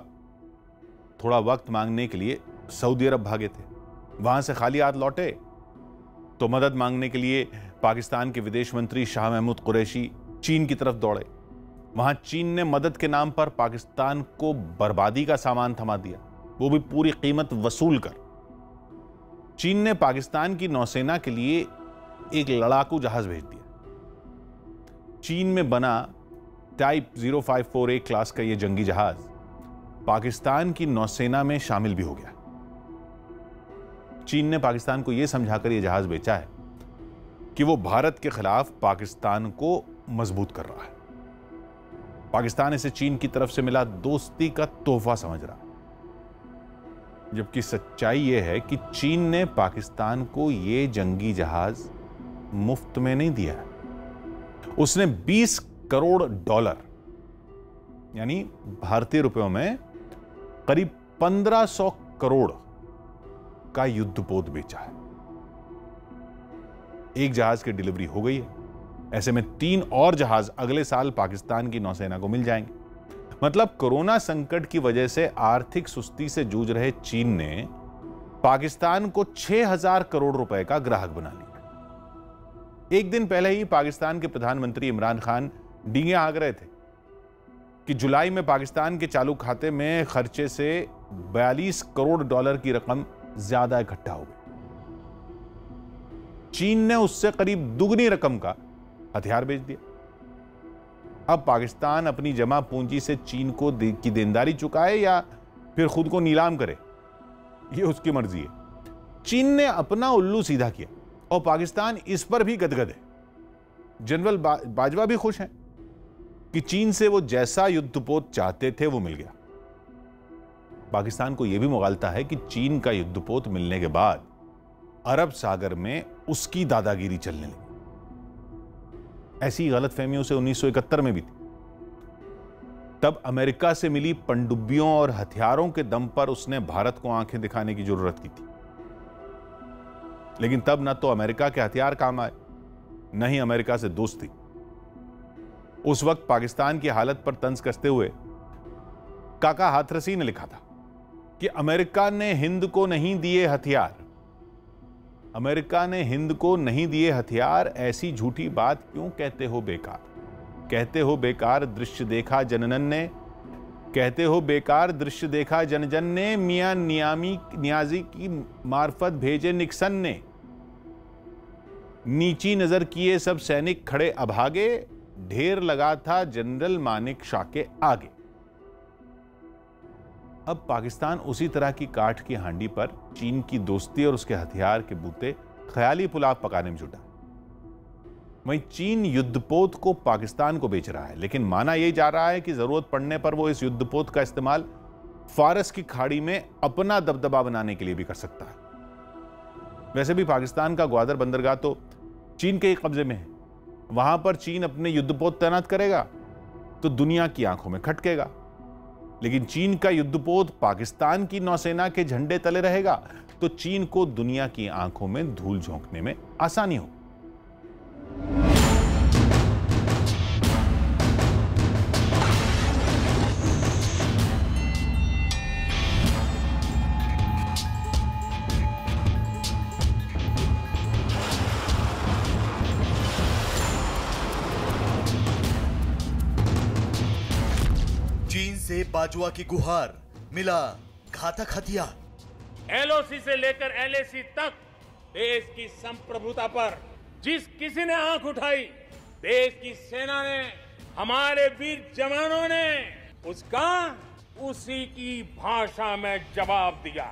थोड़ा वक्त मांगने के लिए सऊदी अरब भागे थे। वहां से खाली हाथ लौटे तो मदद मांगने के लिए पाकिस्तान के विदेश मंत्री शाह महमूद कुरैशी चीन की तरफ दौड़े। वहां चीन ने मदद के नाम पर पाकिस्तान को बर्बादी का सामान थमा दिया, वो भी पूरी कीमत वसूल कर। चीन ने पाकिस्तान की नौसेना के लिए एक लड़ाकू जहाज भेज दिया। चीन में बना टाइप 0548 क्लास का यह जंगी जहाज पाकिस्तान की नौसेना में शामिल भी हो गया। चीन ने पाकिस्तान को यह समझाकर यह जहाज बेचा है कि वो भारत के खिलाफ पाकिस्तान को मजबूत कर रहा है। पाकिस्तान इसे चीन की तरफ से मिला दोस्ती का तोहफा समझ रहा है, जबकि सच्चाई यह है कि चीन ने पाकिस्तान को यह जंगी जहाज मुफ्त में नहीं दिया है। उसने 20 करोड़ डॉलर यानी भारतीय रुपयों में करीब 1500 करोड़ का युद्धपोत बेचा है। एक जहाज की डिलीवरी हो गई है, ऐसे में 3 और जहाज अगले साल पाकिस्तान की नौसेना को मिल जाएंगे। मतलब कोरोना संकट की वजह से आर्थिक सुस्ती से जूझ रहे चीन ने पाकिस्तान को 6000 करोड़ रुपए का ग्राहक बना लिया। एक दिन पहले ही पाकिस्तान के प्रधानमंत्री इमरान खान डींगे हाँक रहे थे कि जुलाई में पाकिस्तान के चालू खाते में खर्चे से 42 करोड़ डॉलर की रकम ज्यादा इकट्ठा हो गई। चीन ने उससे करीब दुगनी रकम का हथियार बेच दिया। अब पाकिस्तान अपनी जमा पूंजी से चीन को की देनदारी चुकाए या फिर खुद को नीलाम करे, यह उसकी मर्जी है। चीन ने अपना उल्लू सीधा किया और पाकिस्तान इस पर भी गदगद है। जनरल बाजवा भी खुश हैं कि चीन से वो जैसा युद्धपोत चाहते थे वो मिल गया। पाकिस्तान को यह भी मुगालता है कि चीन का युद्धपोत मिलने के बाद अरब सागर में उसकी दादागिरी चलने लगी। ऐसी गलतफहमी उसे 1971 में भी थी। तब अमेरिका से मिली पनडुब्बियों और हथियारों के दम पर उसने भारत को आंखें दिखाने की जरूरत की थी, लेकिन तब न तो अमेरिका के हथियार काम आए, न ही अमेरिका से दोस्ती। उस वक्त पाकिस्तान की हालत पर तंज कसते हुए काका हाथरसी ने लिखा था कि अमेरिका ने हिंद को नहीं दिए हथियार, अमेरिका ने हिंद को नहीं दिए हथियार, ऐसी झूठी बात क्यों कहते हो बेकार। कहते हो बेकार दृश्य देखा जननन ने, कहते हो बेकार दृश्य देखा जनजन ने, मियां नियाजी की मार्फत भेजे निक्सन ने, नीची नजर किए सब सैनिक खड़े अभागे, ढेर लगा था जनरल मानिक शाह के आगे। अब पाकिस्तान उसी तरह की काठ की हांडी पर चीन की दोस्ती और उसके हथियार के बूते ख्याली पुलाव पकाने में जुटा। वहीं चीन युद्धपोत को पाकिस्तान को बेच रहा है, लेकिन माना यह जा रहा है कि जरूरत पड़ने पर वो इस युद्धपोत का इस्तेमाल फारस की खाड़ी में अपना दबदबा बनाने के लिए भी कर सकता है। वैसे भी पाकिस्तान का ग्वादर बंदरगाह तो चीन के ही कब्जे में है। वहां पर चीन अपने युद्धपोत तैनात करेगा तो दुनिया की आंखों में खटकेगा, लेकिन चीन का युद्धपोत पाकिस्तान की नौसेना के झंडे तले रहेगा तो चीन को दुनिया की आंखों में धूल झोंकने में आसानी हो। चीन से बाजवा की गुहार, मिला घातक हथियार। एलओसी से लेकर एलएसी तक देश की संप्रभुता पर जिस किसी ने आंख उठाई, देश की सेना ने, हमारे वीर जवानों ने उसका उसी की भाषा में जवाब दिया।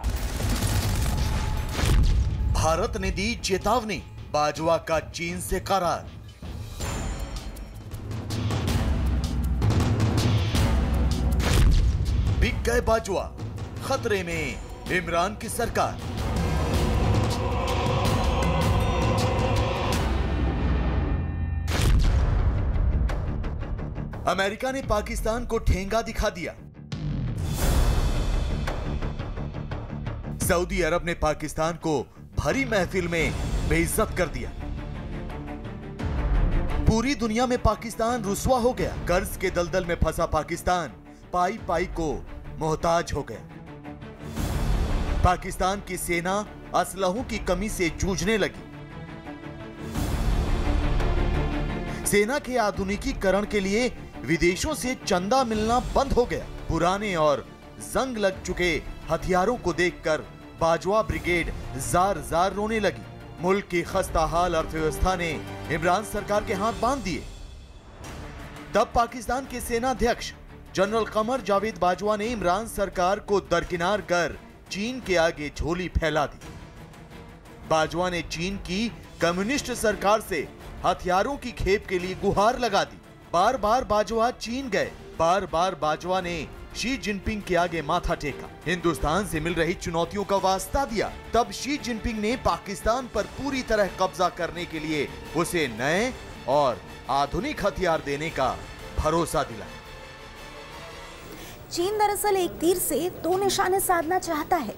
भारत ने दी चेतावनी, बाजवा का चीन से करार। बिक गए बाजवा, खतरे में इमरान की सरकार। अमेरिका ने पाकिस्तान को ठेंगा दिखा दिया। सऊदी अरब ने पाकिस्तान को भरी महफिल में बेइज्जत कर दिया। पूरी दुनिया में पाकिस्तान रुस्वा हो गया। कर्ज के दलदल में फंसा पाकिस्तान पाई पाई को मोहताज हो गया। पाकिस्तान की सेना असलहों की कमी से जूझने लगी। सेना के आधुनिकीकरण के लिए विदेशों से चंदा मिलना बंद हो गया। पुराने और जंग लग चुके हथियारों को देखकर बाजवा ब्रिगेड जार जार रोने लगी। मुल्क की खस्ता हाल अर्थव्यवस्था ने इमरान सरकार के हाथ बांध दिए। तब पाकिस्तान के सेना अध्यक्ष जनरल कमर जावेद बाजवा ने इमरान सरकार को दरकिनार कर चीन के आगे झोली फैला दी। बाजवा ने चीन की कम्युनिस्ट सरकार से हथियारों की खेप के लिए गुहार लगा दी। बार बार बाजवा चीन गए। बार बार बाजवा ने शी जिनपिंग के आगे माथा टेका, हिंदुस्तान से मिल रही चुनौतियों का वास्ता दिया। तब शी जिनपिंग ने पाकिस्तान पर पूरी तरह कब्जा करने के लिए उसे नए और आधुनिक हथियार देने का भरोसा दिलाया। चीन दरअसल एक तीर से दो निशाने साधना चाहता है।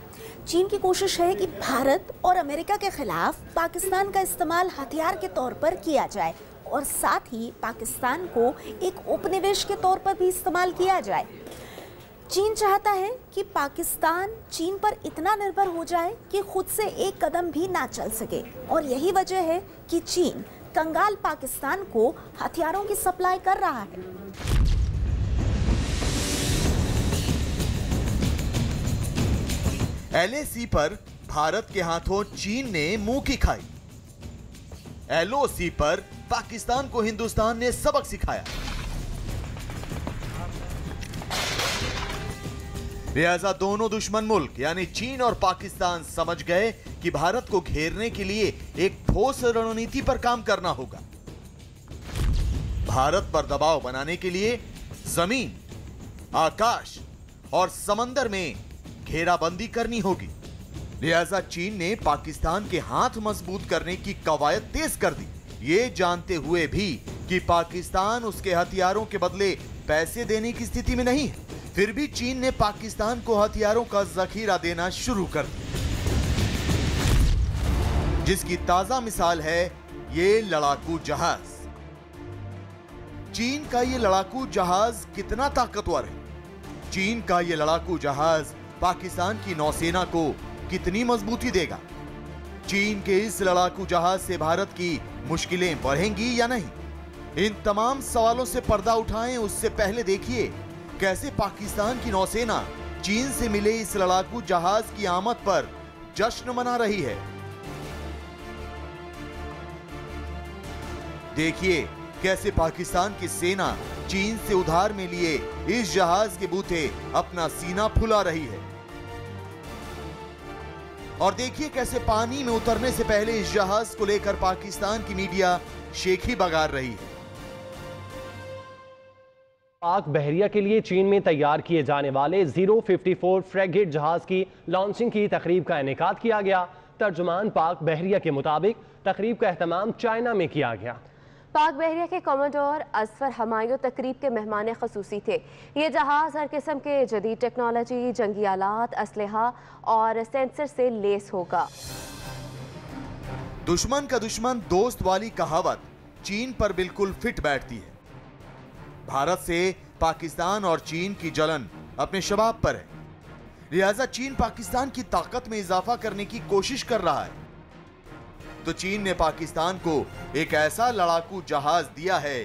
चीन की कोशिश है कि भारत और अमेरिका के खिलाफ पाकिस्तान का इस्तेमाल हथियार के तौर पर किया जाए और साथ ही पाकिस्तान को एक उपनिवेश के तौर पर भी इस्तेमाल किया जाए। चीन चाहता है कि पाकिस्तान चीन पर इतना निर्भर हो जाए कि खुद से एक कदम भी ना चल सके और यही वजह है कि चीन कंगाल पाकिस्तान को हथियारों की सप्लाई कर रहा है। एलएसी पर भारत के हाथों चीन ने मुंह की खाई। एलओसी पर पाकिस्तान को हिंदुस्तान ने सबक सिखाया। लिहाजा दोनों दुश्मन मुल्क यानी चीन और पाकिस्तान समझ गए कि भारत को घेरने के लिए एक ठोस रणनीति पर काम करना होगा। भारत पर दबाव बनाने के लिए जमीन, आकाश और समंदर में घेराबंदी करनी होगी। लिहाजा चीन ने पाकिस्तान के हाथ मजबूत करने की कवायद तेज कर दी, ये जानते हुए भी कि पाकिस्तान उसके हथियारों के बदले पैसे देने की स्थिति में नहीं है। फिर भी चीन ने पाकिस्तान को हथियारों का जखीरा देना शुरू कर दिया, जिसकी ताजा मिसाल है ये लड़ाकू जहाज। चीन का ये लड़ाकू जहाज कितना ताकतवर है? चीन का ये लड़ाकू जहाज पाकिस्तान की नौसेना को कितनी मजबूती देगा? चीन के इस लड़ाकू जहाज से भारत की मुश्किलें बढ़ेंगी या नहीं? इन तमाम सवालों से पर्दा उठाएं उससे पहले देखिए कैसे पाकिस्तान की नौसेना चीन से मिले इस लड़ाकू जहाज की आमद पर जश्न मना रही है। देखिए कैसे पाकिस्तान की सेना चीन से उधार में लिए इस जहाज के बूते अपना सीना फुला रही है। और देखिए कैसे पानी में उतरने से पहले इस जहाज को लेकर पाकिस्तान की मीडिया शेखी बगार रही है। पाक बहरिया के लिए चीन में तैयार किए जाने वाले 054 फ्रैगेट जहाज की लॉन्चिंग की तकरीब का इनेकाद किया गया। तर्जुमान पाक बहरिया के मुताबिक तकरीब का एहतमाम चाइना में किया गया। पाक बहरिया के कमांडर असफर हमायूं तकरीब के मेहमान खसूसी थे। ये जहाज हर किस्म के जदीद टेक्नोलॉजी, जंगी आलात, असलहा और सेंसर से लेस होगा। दुश्मन का दुश्मन दोस्त वाली कहावत चीन पर बिल्कुल फिट बैठती है। भारत से पाकिस्तान और चीन की जलन अपने शबाब पर है। लिहाजा चीन पाकिस्तान की ताकत में इजाफा करने की कोशिश कर रहा है। तो चीन ने पाकिस्तान को एक ऐसा लड़ाकू जहाज दिया है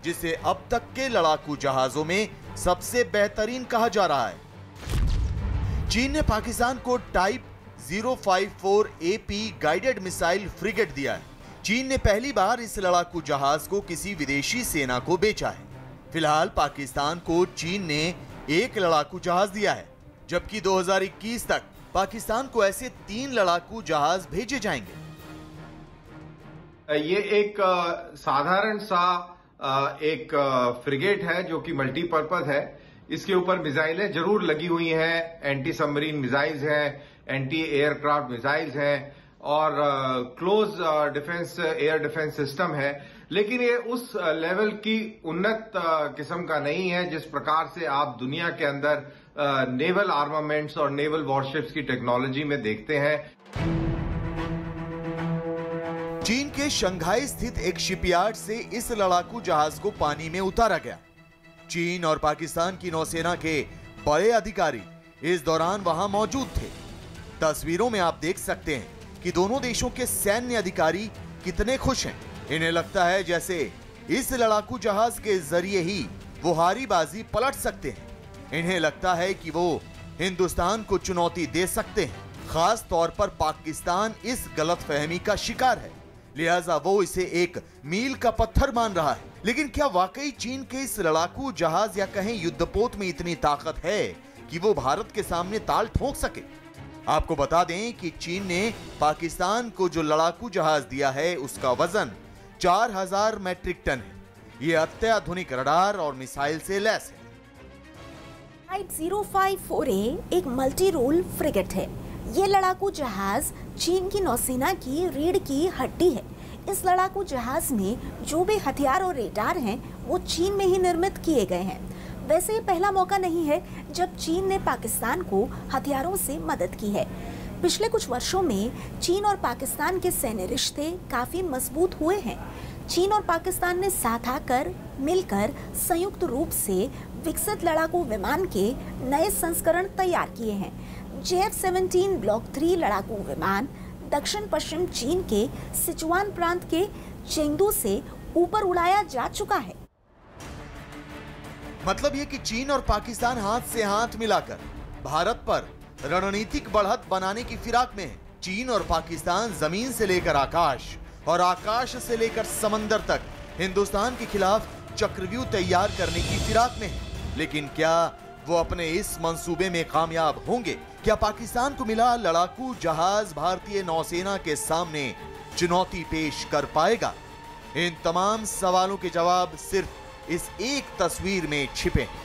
जिसे अब तक के लड़ाकू जहाजों में सबसे बेहतरीन कहा जा रहा है। चीन ने पाकिस्तान को type 054 AP guided missile frigate दिया है। चीन ने पहली बार इस लड़ाकू जहाज को किसी विदेशी सेना को बेचा है। फिलहाल पाकिस्तान को चीन ने एक लड़ाकू जहाज दिया है, जबकि 2021 तक पाकिस्तान को ऐसे 3 लड़ाकू जहाज भेजे जाएंगे। ये एक साधारण सा एक फ्रिगेट है जो कि मल्टीपर्पज है। इसके ऊपर मिसाइलें जरूर लगी हुई हैं, एंटी सबमरीन मिसाइल्स हैं, एंटी एयरक्राफ्ट मिसाइल्स हैं और close defence air defence system है। लेकिन ये उस लेवल की उन्नत किस्म का नहीं है जिस प्रकार से आप दुनिया के अंदर नेवल आर्मामेंट्स और नेवल वॉरशिप्स की टेक्नोलॉजी में देखते हैं। चीन के शंघाई स्थित एक शिपयार्ड से इस लड़ाकू जहाज को पानी में उतारा गया। चीन और पाकिस्तान की नौसेना के बड़े अधिकारी इस दौरान वहां मौजूद थे। तस्वीरों में आप देख सकते हैं कि दोनों देशों के सैन्य अधिकारी कितने खुश हैं। इन्हें लगता है जैसे इस लड़ाकू जहाज के जरिए ही वो हारी बाजी पलट सकते हैं। इन्हें लगता है कि वो हिंदुस्तान को चुनौती दे सकते हैं। खास तौर पर पाकिस्तान इस गलतफहमी का शिकार है, लिहाजा वो इसे एक मील का पत्थर मान रहा है। लेकिन क्या वाकई चीन के इस लड़ाकू जहाज या कहें युद्धपोत में इतनी ताकत है कि वो भारत के सामने ताल ठोक सके? आपको बता दें कि चीन ने पाकिस्तान को जो लड़ाकू जहाज दिया है उसका वजन 4000 मैट्रिक टन है। ये अत्याधुनिक रडार और मिसाइल से लैस है। टाइप 054A एक मल्टी रोल फ्रिगेट है। ये लड़ाकू जहाज चीन की नौसेना की रीढ़ की हड्डी है। इस लड़ाकू जहाज में जो भी हथियार और रेडार हैं वो चीन में ही निर्मित किए गए हैं। वैसे ये पहला मौका नहीं है जब चीन ने पाकिस्तान को हथियारों से मदद की है। पिछले कुछ वर्षों में चीन और पाकिस्तान के सैन्य रिश्ते काफी मजबूत हुए हैं। चीन और पाकिस्तान ने साथ आकर मिलकर संयुक्त रूप से विकसित लड़ाकू विमान के नए संस्करण तैयार किए हैं। JF-17 ब्लॉक 3 लड़ाकू विमान दक्षिण पश्चिम चीन के सिचुआन प्रांत के चेंगडू से ऊपर उड़ाया जा चुका है। मतलब ये कि चीन और पाकिस्तान हाथ से हाथ मिलाकर भारत पर रणनीतिक बढ़त बनाने की फिराक में है। चीन और पाकिस्तान जमीन से लेकर आकाश और आकाश से लेकर समंदर तक हिंदुस्तान के खिलाफ चक्रव्यूह तैयार करने की फिराक में है। लेकिन क्या वो अपने इस मंसूबे में कामयाब होंगे? क्या पाकिस्तान को मिला लड़ाकू जहाज भारतीय नौसेना के सामने चुनौती पेश कर पाएगा? इन तमाम सवालों के जवाब सिर्फ इस एक तस्वीर में छिपे हैं।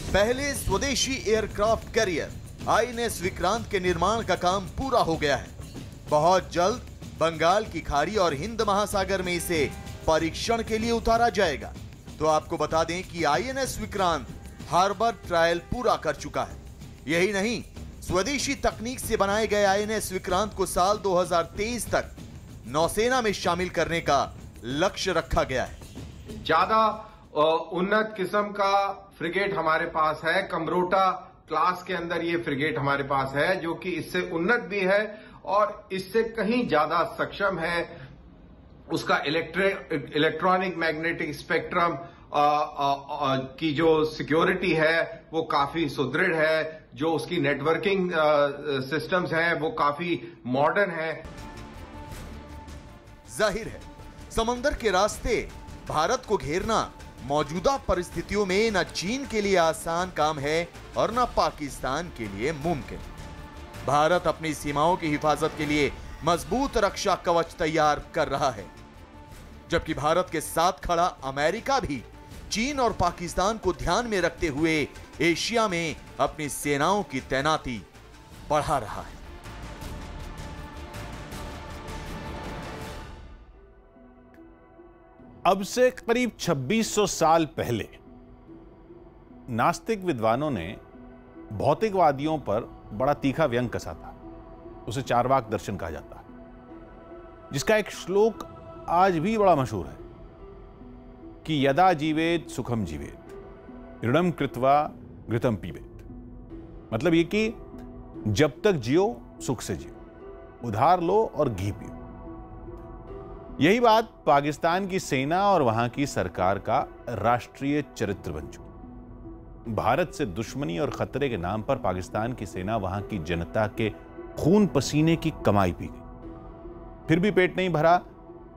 पहले स्वदेशी एयरक्राफ्ट कैरियर INS विक्रांत के निर्माण का काम पूरा हो गया है। बहुत जल्द बंगाल की खाड़ी और हिंद महासागर में इसे परीक्षण के लिए उतारा जाएगा। तो आपको बता दें कि INS विक्रांत हार्बर ट्रायल पूरा कर चुका है। यही नहीं, स्वदेशी तकनीक से बनाए गए INS विक्रांत को साल 2023 तक नौसेना में शामिल करने का लक्ष्य रखा गया है। ज्यादा उन्नत किस्म का फ्रिगेट हमारे पास है। कमरोटा क्लास के अंदर ये फ्रिगेट हमारे पास है जो कि इससे उन्नत भी है और इससे कहीं ज्यादा सक्षम है। उसका इलेक्ट्रॉनिक मैग्नेटिक स्पेक्ट्रम की जो सिक्योरिटी है वो काफी सुदृढ़ है। जो उसकी नेटवर्किंग सिस्टम्स हैं वो काफी मॉडर्न है। जाहिर है समंदर के रास्ते भारत को घेरना मौजूदा परिस्थितियों में न चीन के लिए आसान काम है और न पाकिस्तान के लिए मुमकिन। भारत अपनी सीमाओं की हिफाजत के लिए मजबूत रक्षा कवच तैयार कर रहा है, जबकि भारत के साथ खड़ा अमेरिका भी चीन और पाकिस्तान को ध्यान में रखते हुए एशिया में अपनी सेनाओं की तैनाती बढ़ा रहा है। अब से करीब 2600 साल पहले नास्तिक विद्वानों ने भौतिकवादियों पर बड़ा तीखा व्यंग कसा था। उसे चार्वाक दर्शन कहा जाता है, जिसका एक श्लोक आज भी बड़ा मशहूर है कि यदा जीवेत सुखम जीवेत ऋणम कृत्वा घृतम पीबेत। मतलब ये कि जब तक जियो सुख से जियो, उधार लो और घी पियो। यही बात पाकिस्तान की सेना और वहां की सरकार का राष्ट्रीय चरित्र बन चुकी। भारत से दुश्मनी और खतरे के नाम पर पाकिस्तान की सेना वहां की जनता के खून पसीने की कमाई पी गई। फिर भी पेट नहीं भरा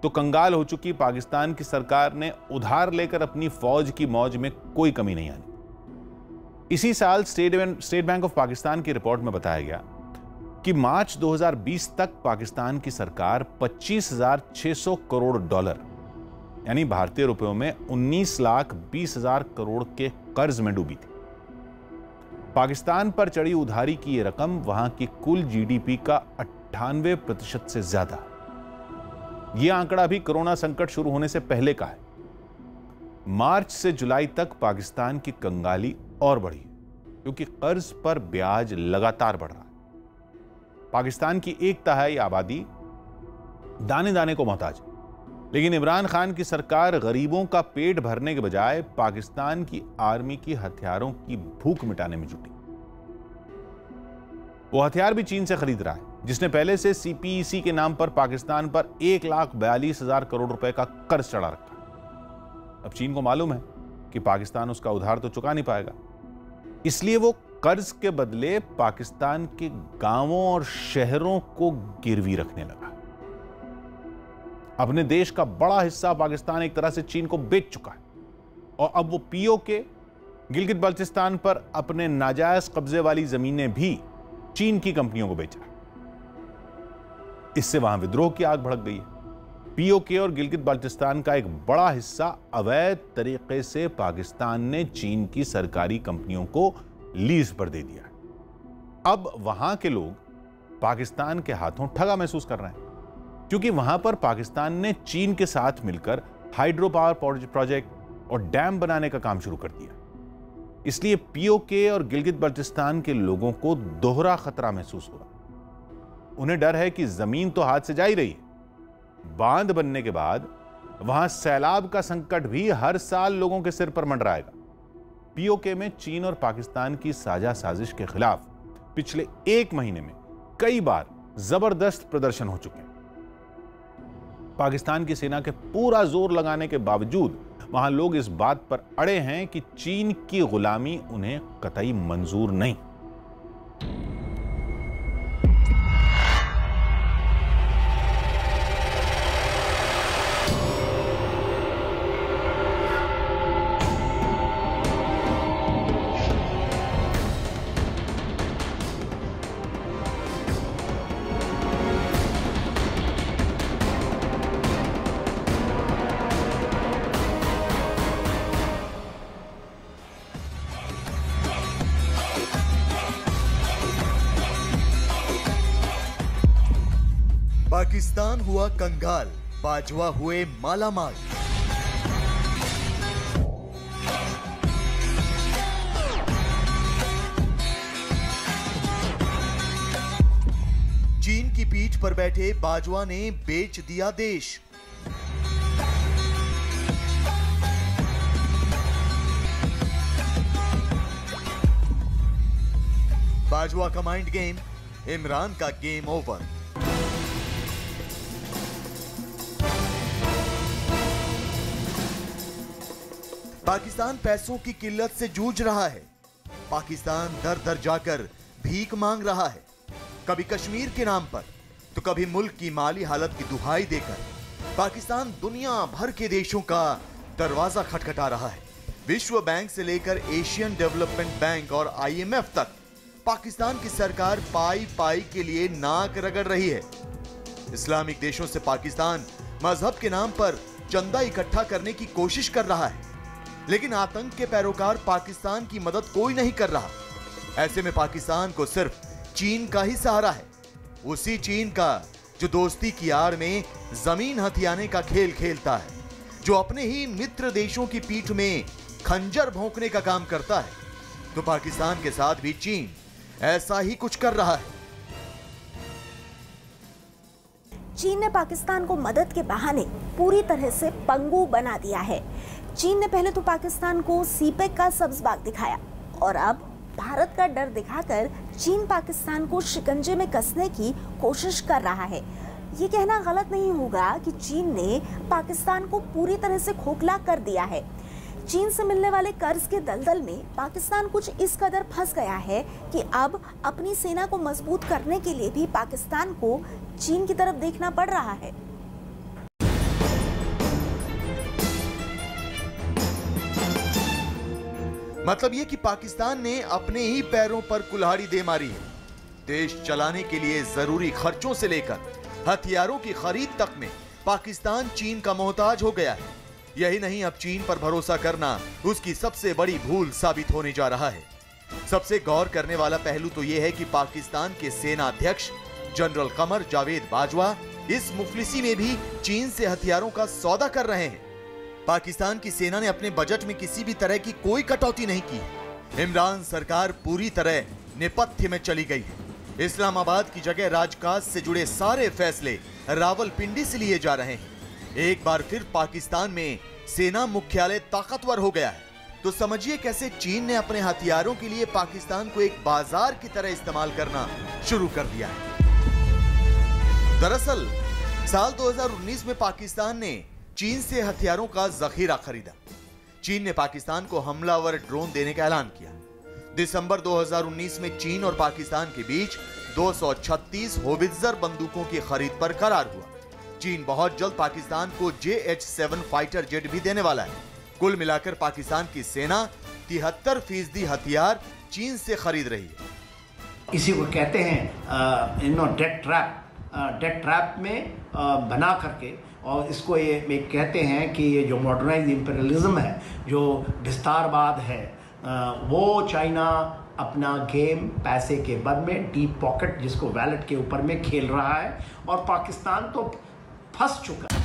तो कंगाल हो चुकी पाकिस्तान की सरकार ने उधार लेकर अपनी फौज की मौज में कोई कमी नहीं आनी। इसी साल स्टेट बैंक ऑफ पाकिस्तान की रिपोर्ट में बताया गया कि मार्च 2020 तक पाकिस्तान की सरकार 25,600 करोड़ डॉलर यानी भारतीय रुपयों में 19,20,000 करोड़ के कर्ज में डूबी थी। पाकिस्तान पर चढ़ी उधारी की यह रकम वहां की कुल जीडीपी का 98% से ज्यादा। यह आंकड़ा भी कोरोना संकट शुरू होने से पहले का है। मार्च से जुलाई तक पाकिस्तान की कंगाली और बढ़ी क्योंकि कर्ज पर ब्याज लगातार बढ़ रहा है। पाकिस्तान की 1/3 आबादी दाने दाने को मोहताज है, लेकिन इमरान खान की सरकार गरीबों का पेट भरने के बजाय पाकिस्तान की आर्मी की हथियारों की भूख मिटाने में जुटी। वो हथियार भी चीन से खरीद रहा है, जिसने पहले से सीपीईसी के नाम पर पाकिस्तान पर 1,42,000 करोड़ रुपए का कर्ज चढ़ा रखा है। अब चीन को मालूम है कि पाकिस्तान उसका उधार तो चुका नहीं पाएगा, इसलिए वो कर्ज के बदले पाकिस्तान के गांवों और शहरों को गिरवी रखने लगा। अपने देश का बड़ा हिस्सा पाकिस्तान एक तरह से चीन को बेच चुका है और अब वो पीओके गिलगित बल्तिस्तान पर अपने नाजायज कब्जे वाली जमीनें भी चीन की कंपनियों को बेच रहा है। इससे वहां विद्रोह की आग भड़क गई है। पीओके और गिलगित बल्तिस्तान का एक बड़ा हिस्सा अवैध तरीके से पाकिस्तान ने चीन की सरकारी कंपनियों को लीज पर दे दिया। अब वहां के लोग पाकिस्तान के हाथों ठगा महसूस कर रहे हैं क्योंकि वहां पर पाकिस्तान ने चीन के साथ मिलकर हाइड्रो पावर प्रोजेक्ट और डैम बनाने का काम शुरू कर दिया। इसलिए पीओके और गिलगित बल्तिस्तान के लोगों को दोहरा खतरा महसूस हुआ। उन्हें डर है कि जमीन तो हाथ से जा ही रही है, बांध बनने के बाद वहां सैलाब का संकट भी हर साल लोगों के सिर पर मंडराएगा। पीओके में चीन और पाकिस्तान की साझा साजिश के खिलाफ पिछले 1 महीने में कई बार जबरदस्त प्रदर्शन हो चुके हैं। पाकिस्तान की सेना के पूरा जोर लगाने के बावजूद वहां लोग इस बात पर अड़े हैं कि चीन की गुलामी उन्हें कतई मंजूर नहीं। पाकिस्तान हुआ कंगाल, बाजवा हुए मालामाल। चीन की पीठ पर बैठे बाजवा ने बेच दिया देश। बाजवा का माइंड गेम, इमरान का गेम ओवर। पाकिस्तान पैसों की किल्लत से जूझ रहा है। पाकिस्तान दर दर जाकर भीख मांग रहा है, कभी कश्मीर के नाम पर तो कभी मुल्क की माली हालत की दुहाई देकर। पाकिस्तान दुनिया भर के देशों का दरवाजा खटखटा रहा है। विश्व बैंक से लेकर एशियन डेवलपमेंट बैंक और IMF तक पाकिस्तान की सरकार पाई पाई के लिए नाक रगड़ रही है। इस्लामिक देशों से पाकिस्तान मजहब के नाम पर चंदा इकट्ठा करने की कोशिश कर रहा है, लेकिन आतंक के पैरोकार पाकिस्तान की मदद कोई नहीं कर रहा। ऐसे में पाकिस्तान को सिर्फ चीन का ही सहारा है, उसी चीन का जो दोस्ती की आड़ में जमीन हथियाने का खेल खेलता है, जो अपने ही मित्र देशों की पीठ में खंजर भोंकने का काम करता है। तो पाकिस्तान के साथ भी चीन ऐसा ही कुछ कर रहा है। चीन ने पाकिस्तान को मदद के बहाने पूरी तरह से पंगु बना दिया है। चीन ने पहले तो पाकिस्तान को सीपेक का सब्ज बाग दिखाया और अब भारत का डर दिखाकर चीन पाकिस्तान को शिकंजे में कसने की कोशिश कर रहा है। ये कहना गलत नहीं होगा कि चीन ने पाकिस्तान को पूरी तरह से खोखला कर दिया है। चीन से मिलने वाले कर्ज के दलदल में पाकिस्तान कुछ इस कदर फंस गया है कि अब अपनी सेना को मजबूत करने के लिए भी पाकिस्तान को चीन की तरफ देखना पड़ रहा है। मतलब ये कि पाकिस्तान ने अपने ही पैरों पर कुल्हाड़ी दे मारी है। देश चलाने के लिए जरूरी खर्चों से लेकर हथियारों की खरीद तक में पाकिस्तान चीन का मोहताज हो गया है। यही नहीं, अब चीन पर भरोसा करना उसकी सबसे बड़ी भूल साबित होने जा रहा है। सबसे गौर करने वाला पहलू तो यह है कि पाकिस्तान के सेना अध्यक्ष जनरल कमर जावेद बाजवा इस मुफलिसी में भी चीन से हथियारों का सौदा कर रहे हैं। पाकिस्तान की सेना ने अपने बजट में किसी भी तरह की कोई कटौती नहीं की। इमरान सरकार पूरी तरह नेपथ्य में चली गई है। इस्लामाबाद की जगह राजकाज से जुड़े सारे फैसले रावलपिंडी से लिए जा रहे हैं। एक बार फिर पाकिस्तान में सेना मुख्यालय ताकतवर हो गया है। तो समझिए कैसे चीन ने अपने हथियारों के लिए पाकिस्तान को एक बाजार की तरह इस्तेमाल करना शुरू कर दिया है। दरअसल साल 2019 में पाकिस्तान ने चीन से हथियारों का जखीरा खरीदा। चीन ने पाकिस्तान को हमलावर ड्रोन देने का ऐलान किया। दिसंबर 2019 में चीन और पाकिस्तान के बीच 236 होवित्जर बंदूकों की खरीद पर करार हुआ। चीन बहुत जल्द पाकिस्तान को JH-7 फाइटर जेट भी देने वाला है। कुल मिलाकर पाकिस्तान की सेना 73% हथियार चीन से खरीद रही है। इसी को कहते हैं डेट ट्रैप में बना करके, और इसको ये कहते हैं कि ये जो मॉडर्नाइज इंपीरियलिज्म है, जो विस्तारवाद है, वो चाइना अपना गेम पैसे के बद में डीप पॉकेट जिसको वैलेट के ऊपर में खेल रहा है, और पाकिस्तान तो फंस चुका है।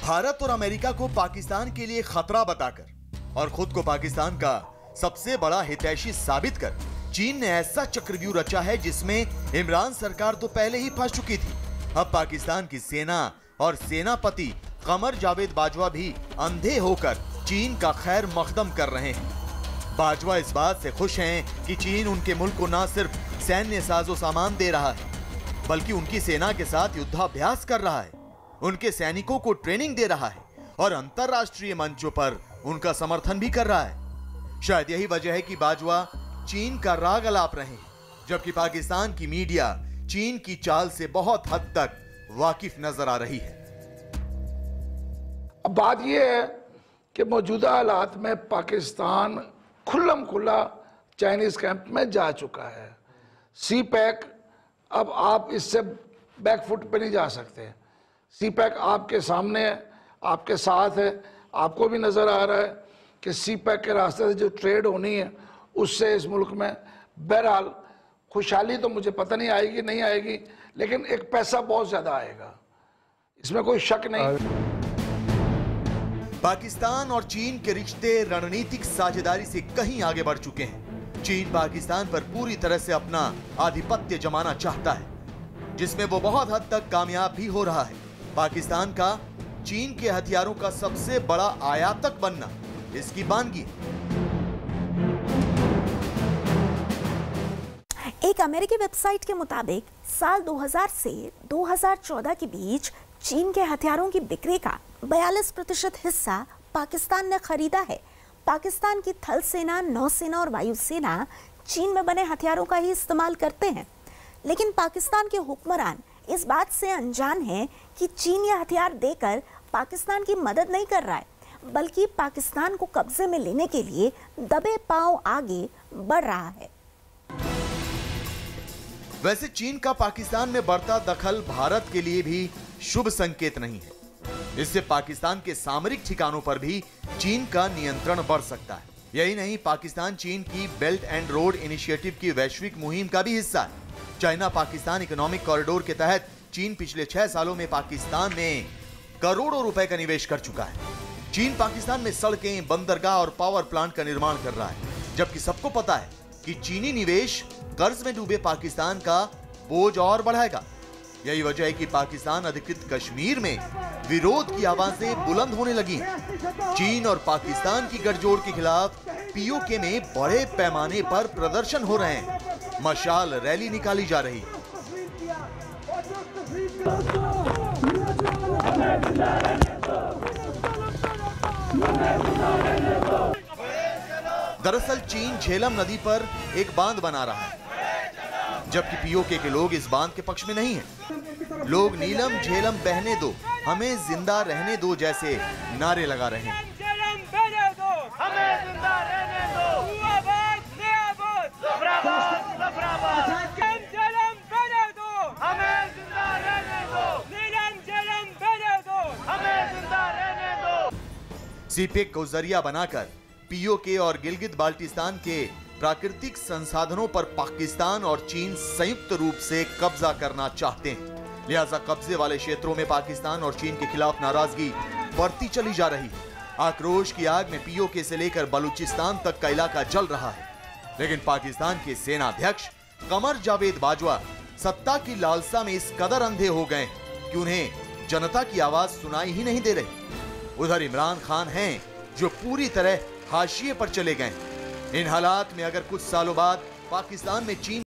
भारत और अमेरिका को पाकिस्तान के लिए खतरा बताकर और खुद को पाकिस्तान का सबसे बड़ा हितैषी साबित कर चीन ने ऐसा चक्रव्यूह रचा है जिसमें इमरान सरकार तो पहले ही फंस चुकी थी। अब पाकिस्तान की सेना और सेनापति कमर जावेद बाजवा भी अंधे होकर चीन का खैर मकदम कर रहे हैं। बाजवा इस बात से खुश हैं कि चीन उनके मुल्क को न सिर्फ सैन्य साजो सामान दे रहा है, बल्कि उनकी सेना के साथ युद्धाभ्यास कर रहा है, उनके सैनिकों को ट्रेनिंग दे रहा है और अंतरराष्ट्रीय मंचों पर उनका समर्थन भी कर रहा है। शायद यही वजह है कि बाजवा चीन का राग अलाप रहे हैं, जबकि पाकिस्तान की मीडिया चीन की चाल से बहुत हद तक वाकिफ नजर आ रही है। अब बात यह है कि मौजूदा हालात में पाकिस्तान खुल्लम खुल्ला चाइनीज कैंप में जा चुका है। CPEC अब आप इससे बैकफुट पे नहीं जा सकते। CPEC आपके सामने है, आपके साथ है, आपको भी नजर आ रहा है कि CPEC के रास्ते से जो ट्रेड होनी है उससे इस मुल्क में बहरहाल खुशहाली तो मुझे पता नहीं आएगी नहीं आएगी, लेकिन एक पैसा बहुत ज्यादा आएगा, इसमें कोई शक नहीं। पाकिस्तान और चीन के रिश्ते रणनीतिक साझेदारी से कहीं आगे बढ़ चुके हैं। चीन पाकिस्तान पर पूरी तरह से अपना आधिपत्य जमाना चाहता है, जिसमें वो बहुत हद तक कामयाब भी हो रहा है। पाकिस्तान का चीन के हथियारों का सबसे बड़ा आयातक बनना इसकी बानगी है। एक अमेरिकी वेबसाइट के मुताबिक साल 2000 से 2014 के बीच चीन के हथियारों की बिक्री का 42% हिस्सा पाकिस्तान ने खरीदा है। पाकिस्तान की थल सेना, नौसेना और वायुसेना चीन में बने हथियारों का ही इस्तेमाल करते हैं, लेकिन पाकिस्तान के हुक्मरान इस बात से अनजान हैं कि चीन ये हथियार देकर पाकिस्तान की मदद नहीं कर रहा है, बल्कि पाकिस्तान को कब्जे में लेने के लिए दबे पांव आगे बढ़ रहा है। वैसे चीन का पाकिस्तान में बढ़ता दखल भारत के लिए भी शुभ संकेत नहीं है। इससे पाकिस्तान के सामरिक ठिकानों पर भी चीन का नियंत्रण बढ़ सकता है। यही नहीं, पाकिस्तान चीन की बेल्ट एंड रोड इनिशिएटिव की वैश्विक मुहिम का भी हिस्सा है। चाइना पाकिस्तान इकोनॉमिक कॉरिडोर के तहत चीन पिछले 6 सालों में पाकिस्तान में करोड़ों रुपए का निवेश कर चुका है। चीन पाकिस्तान में सड़कें, बंदरगाह और पावर प्लांट का निर्माण कर रहा है, जबकि सबको पता है कि चीनी निवेश कर्ज में डूबे पाकिस्तान का बोझ और बढ़ाएगा। यही वजह है कि पाकिस्तान अधिकृत कश्मीर में विरोध की आवाजें बुलंद होने लगी हैं। चीन और पाकिस्तान की गठजोड़ के खिलाफ POK में बड़े पैमाने पर प्रदर्शन हो रहे हैं, मशाल रैली निकाली जा रही है। दरअसल चीन झेलम नदी पर एक बांध बना रहा है, जबकि पीओके के लोग इस बांध के पक्ष में नहीं हैं। लोग नीलम झेलम बहने दो, हमें जिंदा रहने दो जैसे नारे लगा रहे हैं। सीपेक को जरिया बनाकर पीओके और गिलगित बाल्टिस्तान के प्राकृतिक संसाधनों पर पाकिस्तान और चीन संयुक्त रूप से कब्जा करना चाहते हैं। लिहाजा कब्जे वाले क्षेत्रों में पाकिस्तान और चीन के खिलाफ नाराजगी बढ़ती चली जा रही है। आक्रोश की आग में पीओके से लेकर बलूचिस्तान तक का इलाका जल रहा है। लेकिन पाकिस्तान के सेनाध्यक्ष कमर जावेद बाजवा सत्ता की लालसा में इस कदर अंधे हो गए कि उन्हें जनता की आवाज सुनाई ही नहीं दे रही। उधर इमरान खान हैं जो पूरी तरह हाशिए पर चले गए। इन हालात में अगर कुछ सालों बाद पाकिस्तान में चीन